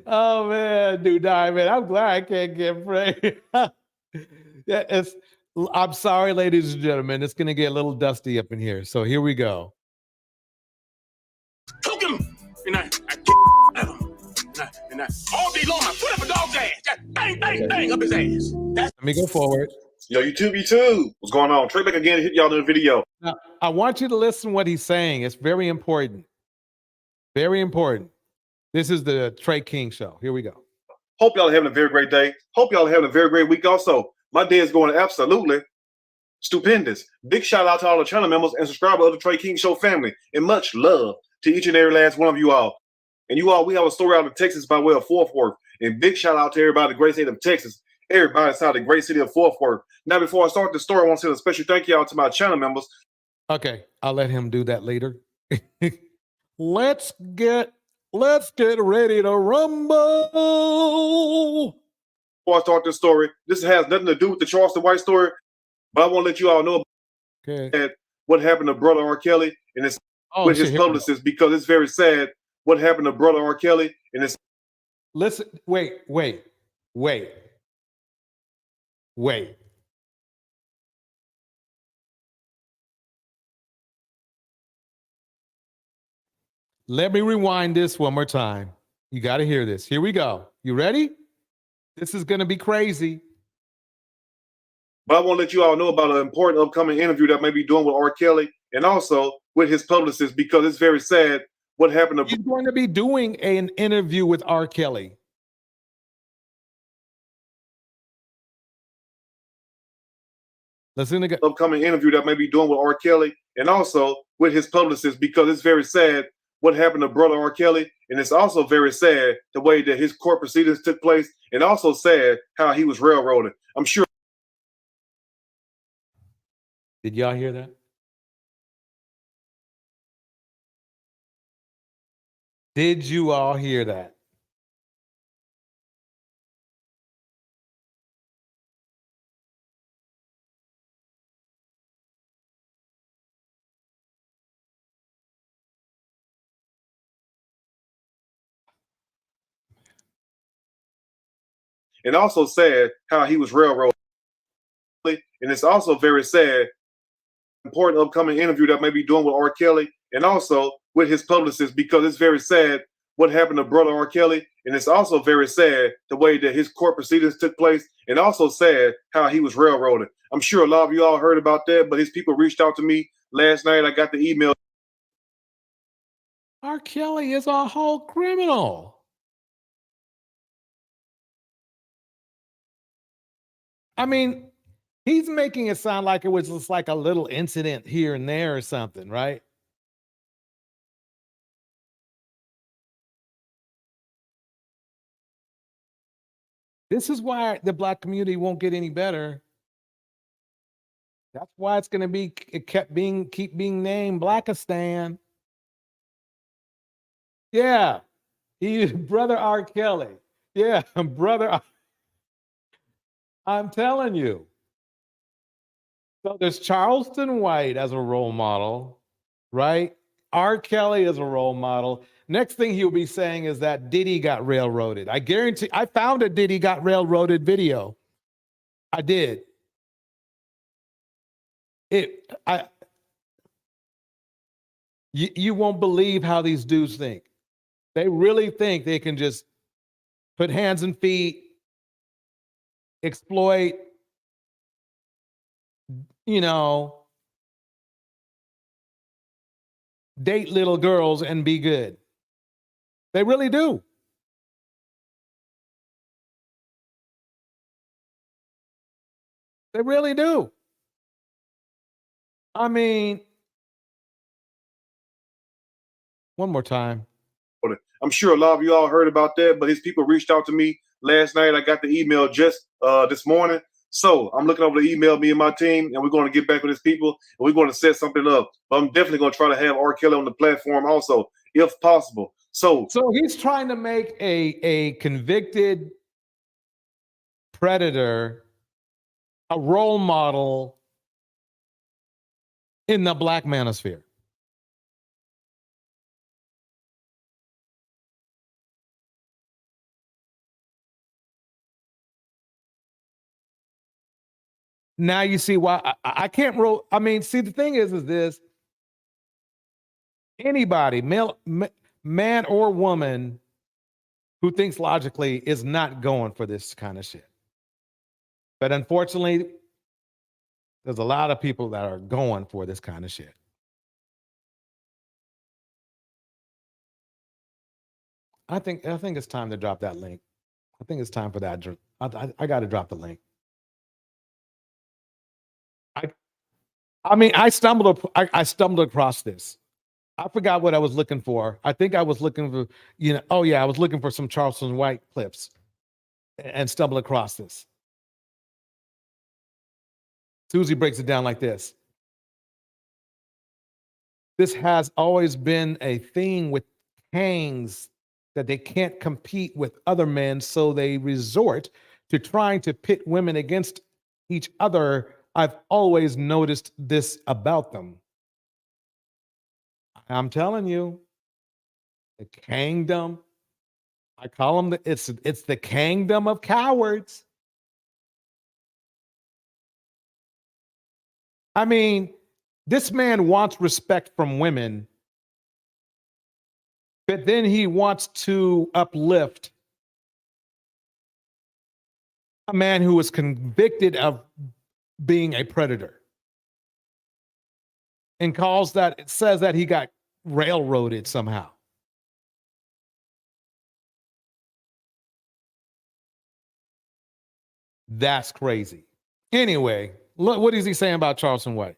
Oh man, dude, man, I'm glad I can't get free. Yeah, I'm sorry, ladies and gentlemen, it's gonna get a little dusty up in here. So here we go. Took him, and I kicked at him. And I all day long, I put up a dog's ass. Just bang, bang, bang up his ass. Let me go forward. Yo, YouTube. What's going on? Trey back again, hit y'all in the video. Now, I want you to listen to what he's saying. It's very important. Very important. This is the Trey King Show. Here we go. Hope y'all are having a very great day. Hope y'all are having a very great week also. My day is going absolutely stupendous. Big shout out to all the channel members and subscribers of the Trey King Show family. And much love to each and every last one of you all. And you all, we have a story out of Texas by way of Fort Worth. And big shout out to everybody in the great state of Texas. Everybody inside the great city of Fort Worth. Now, before I start the story, I want to send a special thank you out to my channel members. Okay, I'll let him do that later. Let's get ready to rumble. Before I start this story, this has nothing to do with the Charleston White story, but I want to let you all know that what happened to brother R. Kelly and his with his publicist, because it's very sad what happened to brother R. Kelly and his. Listen, wait. Let me rewind this one more time. You got to hear this. Here we go. You ready? This is going to be crazy. But I want to let you all know about an important upcoming interview that I may be doing with R. Kelly and also with his publicist, because it's very sad what happened to. He's going to be doing an interview with R. Kelly. Listen to the upcoming interview that I may be doing with R. Kelly and also with his publicist, because it's very sad what happened to brother R. Kelly, and it's also very sad the way that his court proceedings took place, and also sad how he was railroaded. I'm sure. Did y'all hear that? Did you all hear that? And also sad how he was railroaded. And it's also very sad, important upcoming interview that I may be doing with R. Kelly and also with his publicist, because it's very sad what happened to brother R. Kelly. And it's also very sad the way that his court proceedings took place, and also sad how he was railroaded. I'm sure a lot of you all heard about that, but his people reached out to me last night. I got the email. R. Kelly is a whole criminal. I mean, he's making it sound like it was just like a little incident here and there or something, right? This is why the black community won't get any better. That's why it's going to be, keep being named Blackistan. Yeah, brother R. Kelly. Yeah, brother. I'm telling you. So there's Charleston White as a role model, right? R. Kelly as a role model. Next thing he'll be saying is that Diddy got railroaded. I guarantee, I found a Diddy got railroaded video. I did. You won't believe how these dudes think. They really think they can just put hands and feet, exploit, date little girls and be good. They really do. They really do. I mean, one more time. I'm sure a lot of you all heard about that, but his people reached out to me last night. I got the email just this morning. So I'm looking over the email, me and my team, and we're going to get back with his people, and we're going to set something up. But I'm definitely going to try to have R. Kelly on the platform also, if possible. So he's trying to make a convicted predator a role model in the black manosphere. Now you see why I can't roll. I mean, see, the thing is this: anybody, man or woman, who thinks logically is not going for this kind of shit. But unfortunately, there's a lot of people that are going for this kind of shit. I think it's time to drop that link. I think it's time for that. I got to drop the link. I mean, I stumbled across this. I forgot what I was looking for. I think I was looking for, I was looking for some Charleston White clips and stumbled across this. Susie breaks it down like this. This has always been a thing with gangs, that they can't compete with other men, so they resort to trying to pit women against each other. I've always noticed this about them. I'm telling you, the kingdom. I call them it's the kingdom of cowards. I mean, this man wants respect from women, but then he wants to uplift a man who was convicted of being a predator, and it says that he got railroaded somehow. That's crazy. Anyway, look, what is he saying about Charleston White?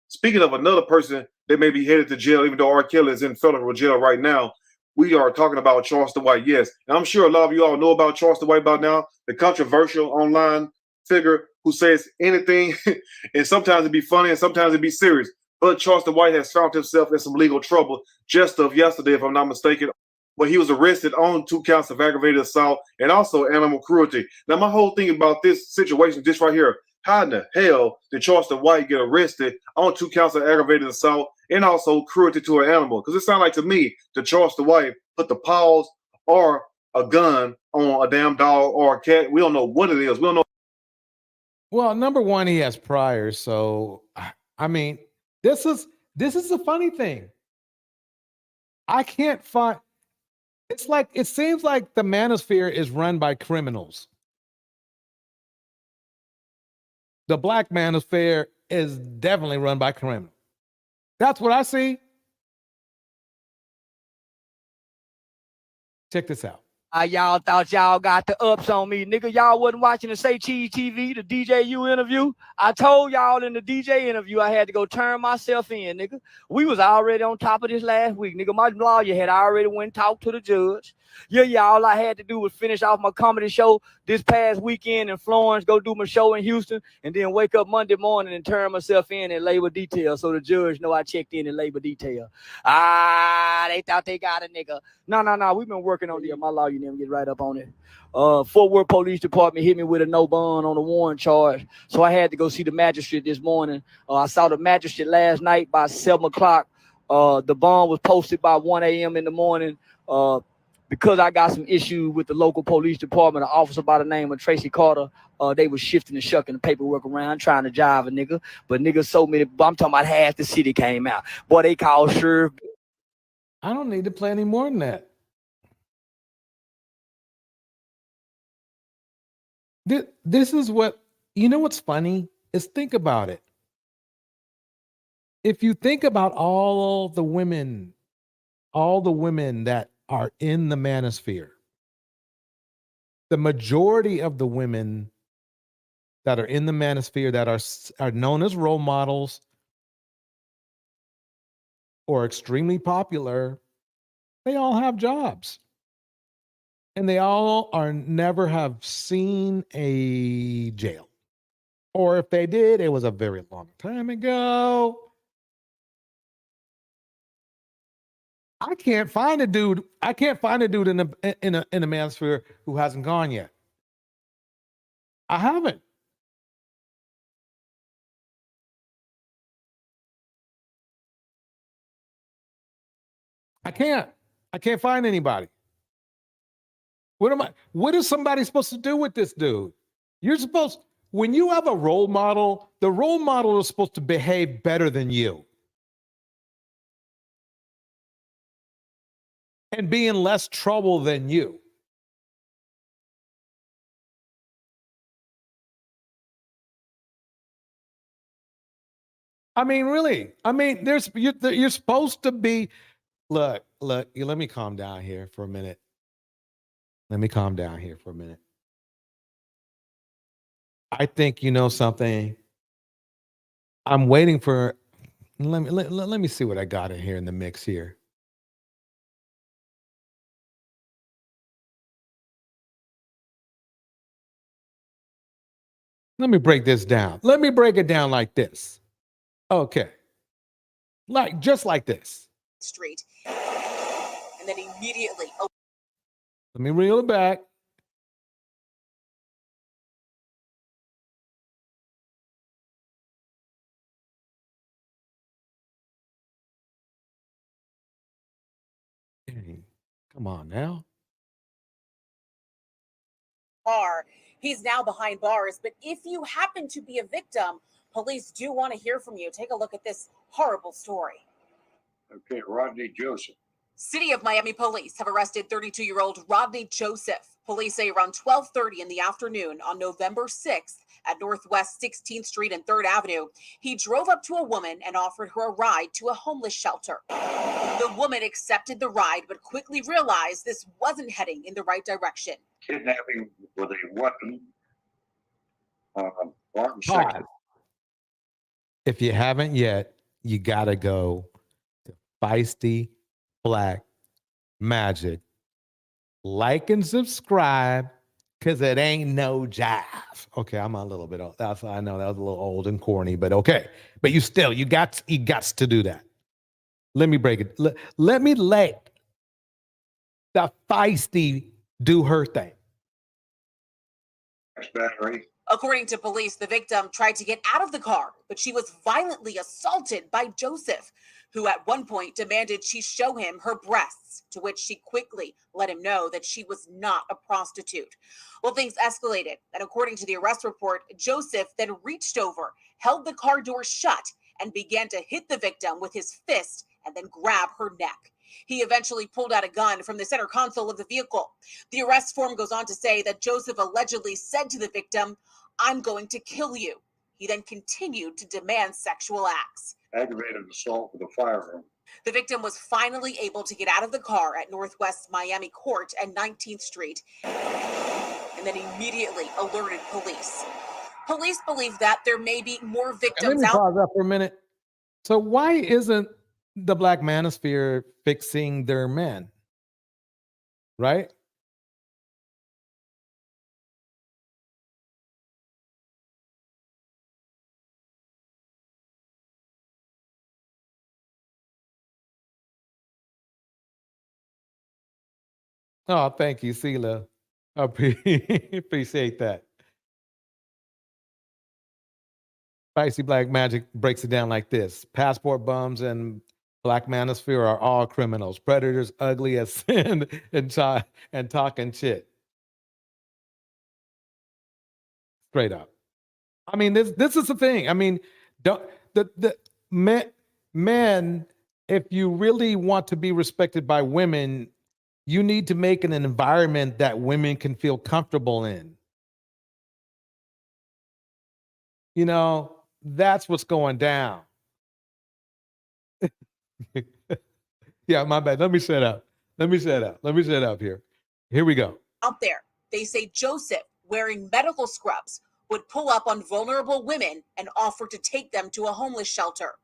Speaking of another person that may be headed to jail, even though R. Kelly is in federal jail right now, we are talking about Charleston White, yes. And I'm sure a lot of you all know about Charleston White by now, the controversial online figure who says anything, and sometimes it be funny and sometimes it be serious. But Charleston White has found himself in some legal trouble just of yesterday, if I'm not mistaken, where he was arrested on 2 counts of aggravated assault and also animal cruelty. Now, my whole thing about this situation, just right here, how in the hell did Charleston White get arrested on 2 counts of aggravated assault and also cruelty to an animal? Because it sounds like to me that Charleston White put the paws or a gun on a damn dog or a cat. We don't know what it is. We don't know. Well, number one, he has priors. So, I mean, this is the funny thing. I can't find. It seems like the manosphere is run by criminals. The black manosphere is definitely run by criminals. That's what I see. Check this out. Y'all thought y'all got the ups on me. Nigga, y'all wasn't watching the Say Cheese TV, the DJU interview. I told y'all in the DJ interview I had to go turn myself in, nigga. We was already on top of this last week, nigga. My lawyer had already went and talked to the judge. Yeah, all I had to do was finish off my comedy show this past weekend in Florence, go do my show in Houston, and then wake up Monday morning and turn myself in labor detail so the judge know I checked in labor detail. They thought they got a nigga. No, we've been working on it. My lawyer never get right up on it. Fort Worth Police Department hit me with a no bond on a warrant charge, so I had to go see the magistrate this morning. I saw the magistrate last night by 7 o'clock. The bond was posted by 1 a.m. in the morning. Because I got some issues with the local police department, an officer by the name of Tracy Carter, they was shifting and shucking the paperwork around, trying to jive a nigga. But niggas so many, I'm talking about half the city came out. Boy, they called Sheriff. I don't need to play any more than that. This is what, what's funny is, think about it. If you think about all the women that are in the manosphere, the majority of the women that are in the manosphere that are known as role models or extremely popular, they all have jobs. And they all never have seen a jail. Or if they did, it was a very long time ago. I can't find a dude in the manosphere who hasn't gone yet. I haven't. I can't find anybody. What is somebody supposed to do with this dude? When you have a role model, the role model is supposed to behave better than you and be in less trouble than you. I mean, really. I mean, you're supposed to be. Look. Let me calm down here for a minute. I think you know something. I'm waiting for. Let me see what I got in here in the mix here. Let me break this down. Let me break it down like this. Okay. Just like this. Street. And then immediately. Let me reel it back. Dang. Come on now. He's now behind bars. But if you happen to be a victim, police do want to hear from you. Take a look at this horrible story. Okay, Rodney Joseph. City of Miami police have arrested 32-year-old Rodney Joseph. Police say around 12:30 in the afternoon on November 6th at Northwest 16th Street and 3rd Avenue, he drove up to a woman and offered her a ride to a homeless shelter. The woman accepted the ride, but quickly realized this wasn't heading in the right direction. Kidnapping with a weapon. Armed Pause. sex. If you haven't yet, you gotta go to Feisty Black Magic. Like and subscribe, because it ain't no jive. Okay, I'm a little bit old. I know that was a little old and corny, but okay. But you got to do that. Let me break it. Let me let the Feisty do her thing. Battery. According to police, the victim tried to get out of the car, but she was violently assaulted by Joseph, who at one point demanded she show him her breasts, to which she quickly let him know that she was not a prostitute. Well, things escalated, and according to the arrest report, Joseph then reached over, held the car door shut, and began to hit the victim with his fist and then grab her neck. He eventually pulled out a gun from the center console of the vehicle. The arrest form goes on to say that Joseph allegedly said to the victim, "I'm going to kill you." He then continued to demand sexual acts. Aggravated assault with a firearm. The victim was finally able to get out of the car at Northwest Miami Court and 19th Street, and then immediately alerted police. Police believe that there may be more Let victims me out. pause that for a minute. So why isn't the Black manosphere fixing their men? Right? Oh, thank you, Sela. I appreciate that. Spicy Black Magic breaks it down like this. Passport bums and Black manosphere are all criminals, predators, ugly as sin, and talking shit. Straight up. I mean, this is the thing. I mean, the men, if you really want to be respected by women, you need to make an environment that women can feel comfortable in. You know, that's what's going down. Yeah, my bad. Let me shut up here. Here we go. Out there, they say Joseph, wearing medical scrubs, would pull up on vulnerable women and offer to take them to a homeless shelter.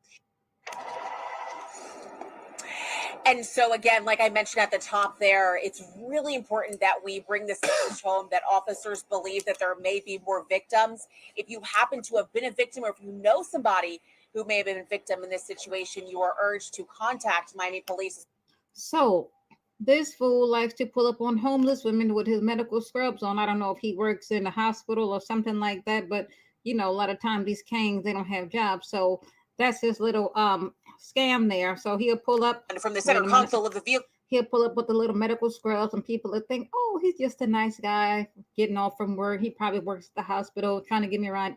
And so again, like I mentioned at the top there, it's really important that we bring this message home that officers believe that there may be more victims. If you happen to have been a victim, or if you know somebody who may have been a victim in this situation, you are urged to contact Miami Police. So this fool likes to pull up on homeless women with his medical scrubs on. I don't know if he works in a hospital or something like that, but you know, a lot of times these kings, they don't have jobs. So that's his little scam there. So he'll pull up And from the center console of the vehicle. He'll pull up with the little medical scrubs, and people will think, oh, he's just a nice guy getting off from work. He probably works at the hospital trying to give me a ride.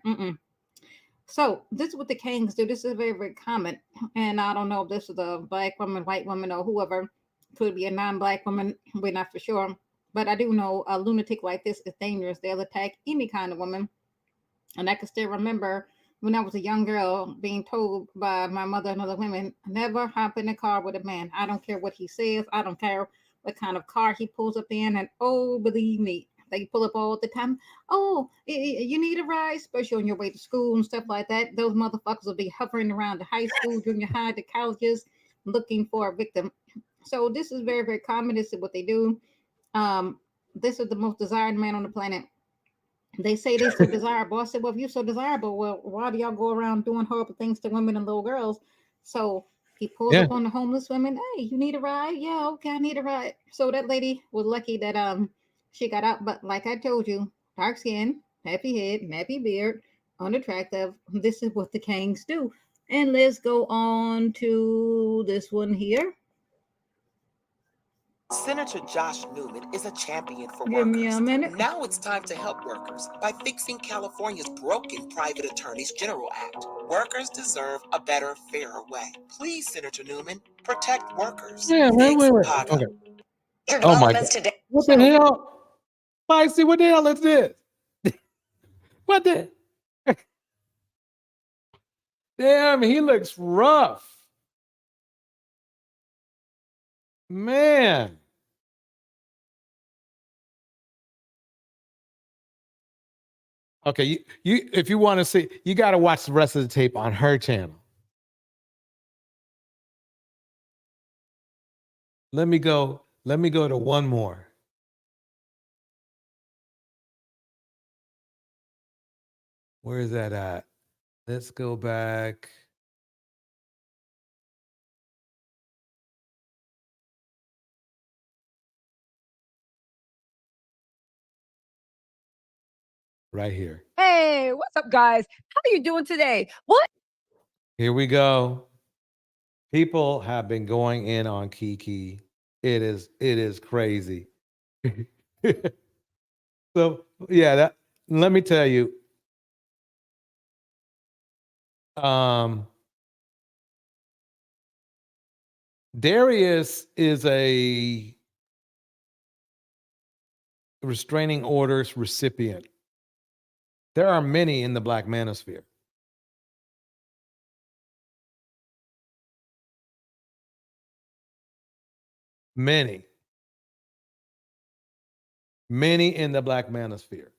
So this is what the Kangs do. This is very, very common. And I don't know if this is a black woman, white woman, or whoever. Could be a non-black woman. We're not for sure. But I do know a lunatic like this is dangerous. They'll attack any kind of woman. And I can still remember when I was a young girl being told by my mother and other women, never hop in a car with a man. I don't care what he says. I don't care what kind of car he pulls up in. And oh, believe me, they pull up all the time. Oh, you need a ride, especially on your way to school and stuff like that. Those motherfuckers will be hovering around the high school, junior high, the colleges, looking for a victim. So this is very, very common. This is what they do. This is the most desired man on the planet. They say they're so desirable. I said, well, if you're so desirable, well, why do y'all go around doing horrible things to women and little girls? So he pulls up on the homeless women. Hey, you need a ride? Yeah, okay, I need a ride. So that lady was lucky that she got out. But like I told you, dark skin, happy head, nappy beard, unattractive. This is what the Kangs do. And let's go on to this one here. Senator Josh Newman is a champion for Give me a workers. minute. Now it's time to help workers by fixing California's broken Private Attorneys General Act. Workers deserve a better, fairer way. Please, Senator Newman, protect workers. Yeah, wait. Chicago. Okay. Your Oh my God. developments today. What the hell? Spicy, what the hell is this? What the? Damn, he looks rough. Man. Okay, you if you want to see, you got to watch the rest of the tape on her channel. Let me go to one more. Where is that at? Let's go back. Right here. Hey, what's up, guys? How are you doing today? What? Here we go. People have been going in on Kiki. It is crazy. So yeah, let me tell you. Darius is a restraining orders recipient. There are many in the Black manosphere. Many in the Black manosphere.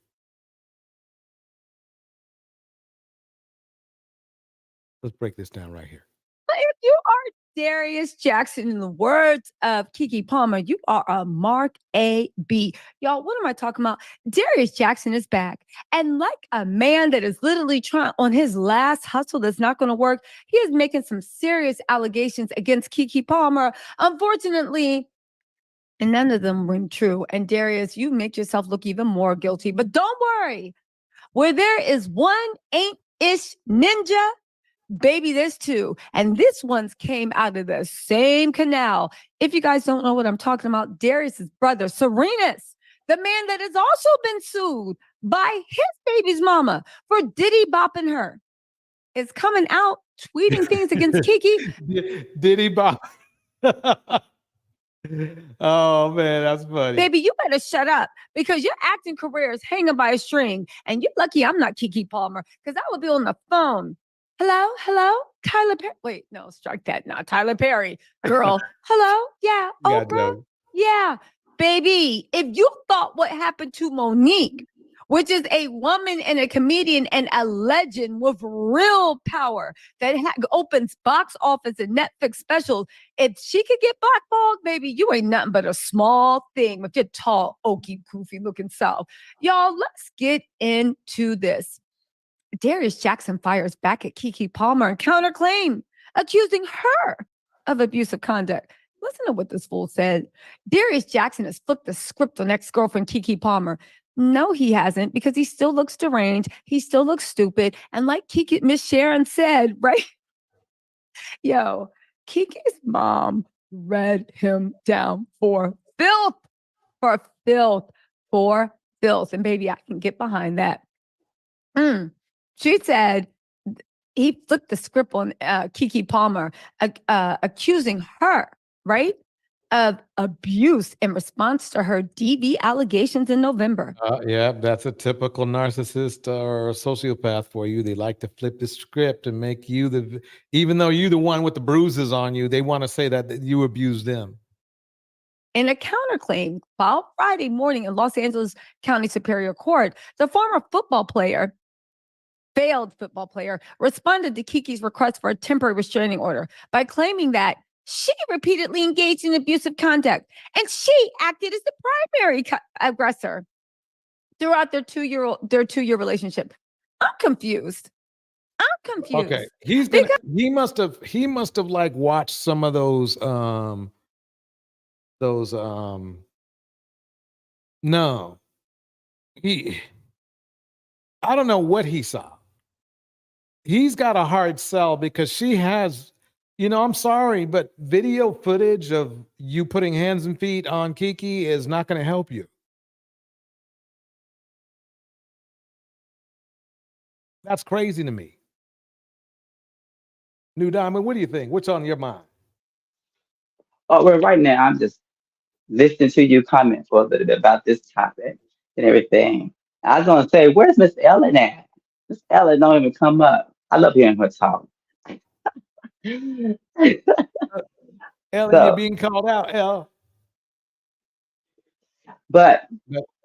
Let's break this down right here. But if you are Darius Jackson, in the words of Keke Palmer, you are a Mark A.B. Y'all, what am I talking about? Darius Jackson is back. And like a man that is literally trying on his last hustle that's not going to work, he is making some serious allegations against Keke Palmer. Unfortunately, and none of them ring true. And Darius, you make yourself look even more guilty. But don't worry. Where there is one ain't-ish ninja, baby, there's two. And this one's came out of the same canal. If you guys don't know what I'm talking about, Darius's brother, Serenus, the man that has also been sued by his baby's mama for Diddy bopping her, is coming out tweeting things against Keke. Diddy bop. Oh man, that's funny. Baby, you better shut up because your acting career is hanging by a string. And you're lucky I'm not Keke Palmer because I would be on the phone. Hello, Tyler Perry. Wait, no, strike that. Not Tyler Perry. Girl, hello? Yeah, Oprah? Yeah, baby, if you thought what happened to Monique, which is a woman and a comedian and a legend with real power that opens box office and Netflix specials, if she could get blackballed, baby, you ain't nothing but a small thing with your tall, oaky, goofy looking self. Y'all, let's get into this. Darius Jackson fires back at Keke Palmer and counterclaim, accusing her of abusive conduct. Listen to what this fool said. Darius Jackson has flipped the script on ex-girlfriend Keke Palmer. No, he hasn't, because he still looks deranged. He still looks stupid. And like Miss Sharon said, right? Yo, Kiki's mom read him down for filth, for filth, for filth. And baby, I can get behind that. She said he flipped the script on Kiki Palmer, accusing her, right, of abuse in response to her DV allegations in November. Yeah, that's a typical narcissist or sociopath for you. They like to flip the script and make you even though you're the one with the bruises on you, they want to say that you abused them. In a counterclaim filed Friday morning in Los Angeles County Superior Court, the former failed football player, responded to Kiki's request for a temporary restraining order by claiming that she repeatedly engaged in abusive conduct and she acted as the primary aggressor throughout their two-year relationship. I'm confused. Okay, he must have like watched some of those no. I don't know what he saw. He's got a hard sell because she has, I'm sorry, but video footage of you putting hands and feet on Kiki is not going to help you. That's crazy to me. New Diamond, what do you think? What's on your mind? Oh, well, right now I'm just listening to you comment for a little bit about this topic and everything. I was gonna say, where's Miss Ellen at? Miss Ellen don't even come up. I love hearing her talk. Ellen, you're being called out, Elle. But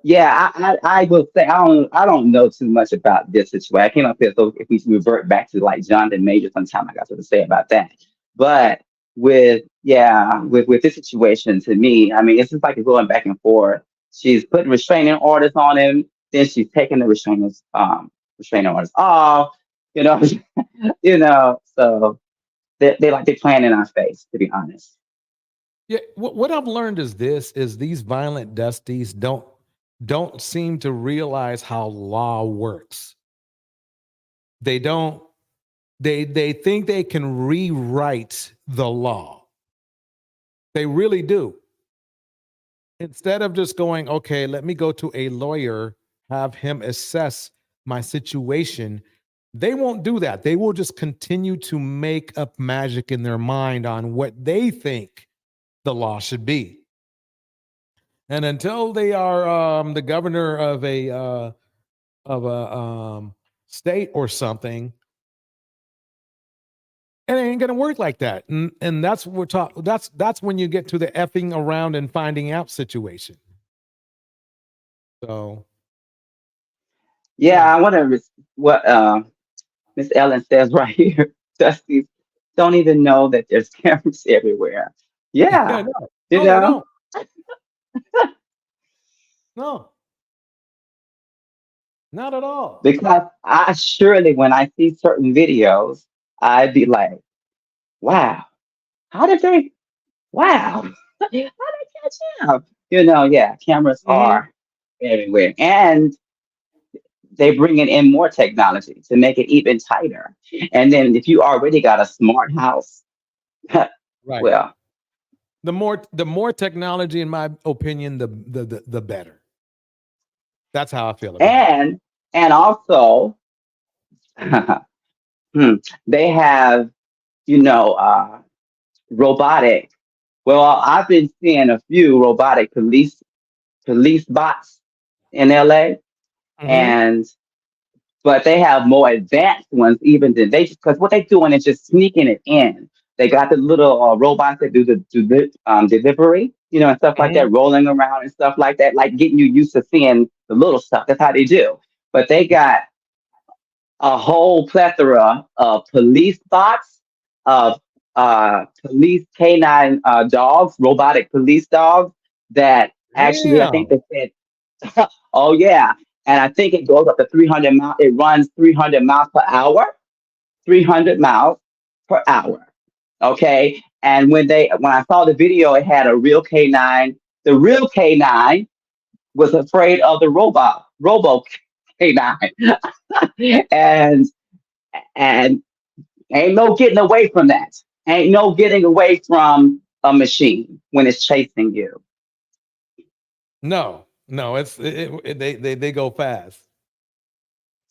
yeah, I will say I don't know too much about this situation. I came up here, so if we revert back to like Jonathan Major sometime, I got something to say about that. But with this situation, to me, I mean, it's just like going back and forth. She's putting restraining orders on him, then she's taking the restraining orders off. So they're playing in our face, to be honest. Yeah, what I've learned is these violent dusties don't seem to realize how law works. They don't. They think they can rewrite the law. They really do. Instead of just going, okay, let me go to a lawyer, have him assess my situation, they won't do that. They will just continue to make up magic in their mind on what they think the law should be. And until they are the governor of a state or something, it ain't gonna work like that. And that's what we're talking. That's when you get to the effing around and finding out situation. So yeah, I wonder what Miss Ellen says right here. Dusties don't even know that there's cameras everywhere. Yeah, no, you they know. don't. No, not at all. Because I surely, when I see certain videos, I'd be like, wow, how did they, wow, how did they catch him? Yeah, cameras are everywhere. And they bringing in more technology to make it even tighter. And then if you already got a smart house, right. Well, the more technology, in my opinion, the better. That's how I feel about it. And also, they have, robotic. Well, I've been seeing a few robotic police bots in LA, but they have more advanced ones even than because what they're doing is just sneaking it in. They got the little robots that do the delivery, and stuff like that, rolling around and stuff like that, like getting you used to seeing the little stuff. That's how they do. But they got a whole plethora of police bots, of police canine dogs, robotic police dogs that actually, I think they said, oh yeah. And I think it goes up to 300 miles. It runs 300 miles per hour, 300 miles per hour. Okay. And when I saw the video, it had a real canine. The real canine was afraid of the robo canine. and Ain't no getting away from that. Ain't no getting away from a machine when it's chasing you. No, they go fast.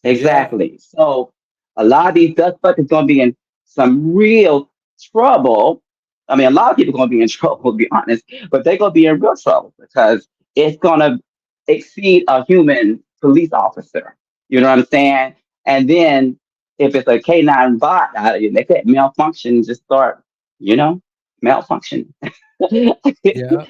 Exactly. So a lot of these dust buckets going to be in some real trouble. I mean, a lot of people going to be in trouble, to be honest, but they're going to be in real trouble because it's going to exceed a human police officer. You know what I'm saying? And then if it's a K9 bot, they could malfunction and just start, malfunction. Yeah.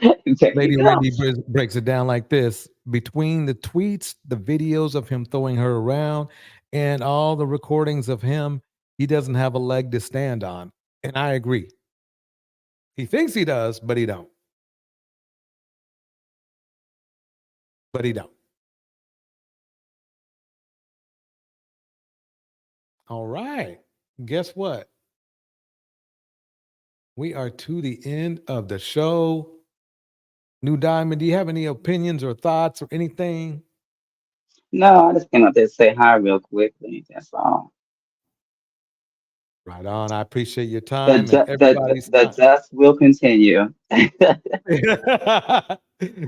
Lady You know? Randy breaks it down like this. Between the tweets, the videos of him throwing her around, and all the recordings of him, he doesn't have a leg to stand on. And I agree. He thinks he does, but he don't. All right. Guess what? We are to the end of the show. New Diamond, do you have any opinions or thoughts or anything? No, I just came up there to say hi real quickly. That's all. Right on. I appreciate your The, time and ju- everybody's the time. dust will continue.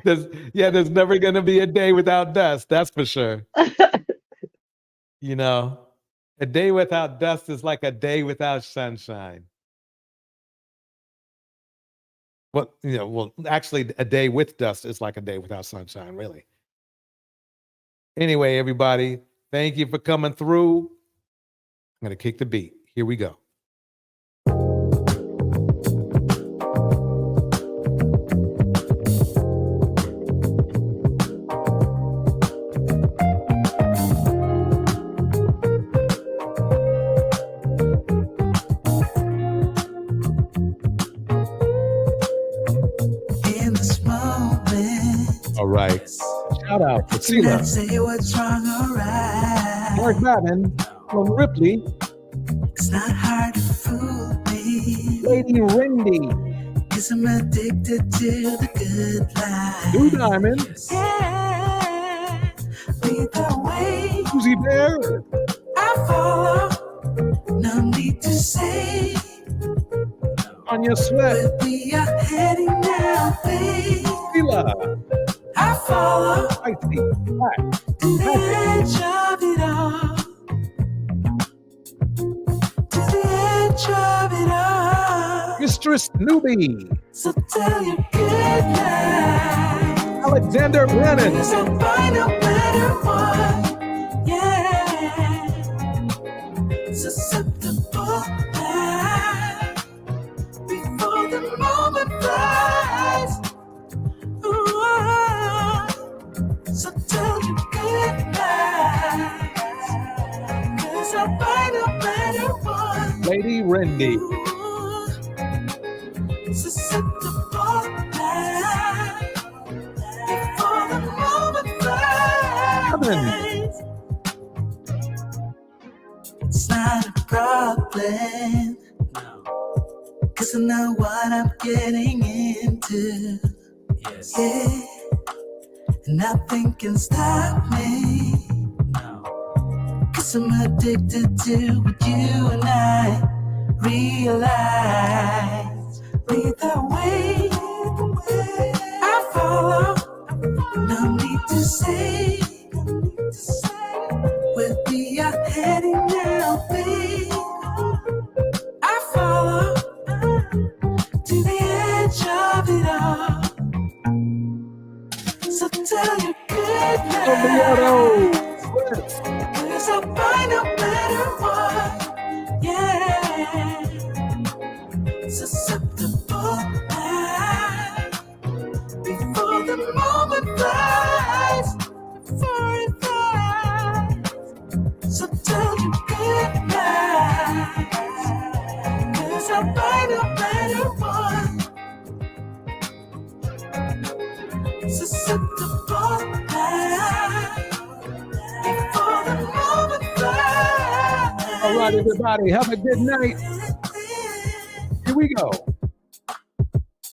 There's never going to be a day without dust. That's for sure. A day without dust is like a day without sunshine. Actually, a day with dust is like a day without sunshine, really. Anyway, everybody, thank you for coming through. I'm going to kick the beat. Here we go. All right. Shout out to Sila, Mark Madden from Ripley. It's not hard to fool me. Lady Randy. 'Cause I'm addicted to the good life. New Diamond. Yeah. Lead the way. Susie Bear. I follow. No need to say. On your sweat. Where we are heading now, babe. Sila. I follow. I see. Hi. To the edge of it all. To the edge of it all. Mistress Newbie. So tell your good night. Alexander Brennan. Cause I'll find a better one. Yeah. Susceptible now. Before the moment flies. Ooh. So tell your good night. Cause I'll find a better one. Lady Randy. Susceptible now. Before the moment flies. It's not a problem. Cause I know what I'm getting into. Yes. Yeah. And nothing can stop me. Cause I'm addicted to what you and I realize. Lead the way. I follow. No need to say. Where we are heading now, babe. I follow. To the edge of it all. So tell your good night. Cause I'll find a better one. Yeah. Susceptible now. Before the moment flies. Before it flies. So tell your good night. Cause I'll find a better one. Susceptible now. Before the moment flies. All right, everybody, have a good night. Here we go.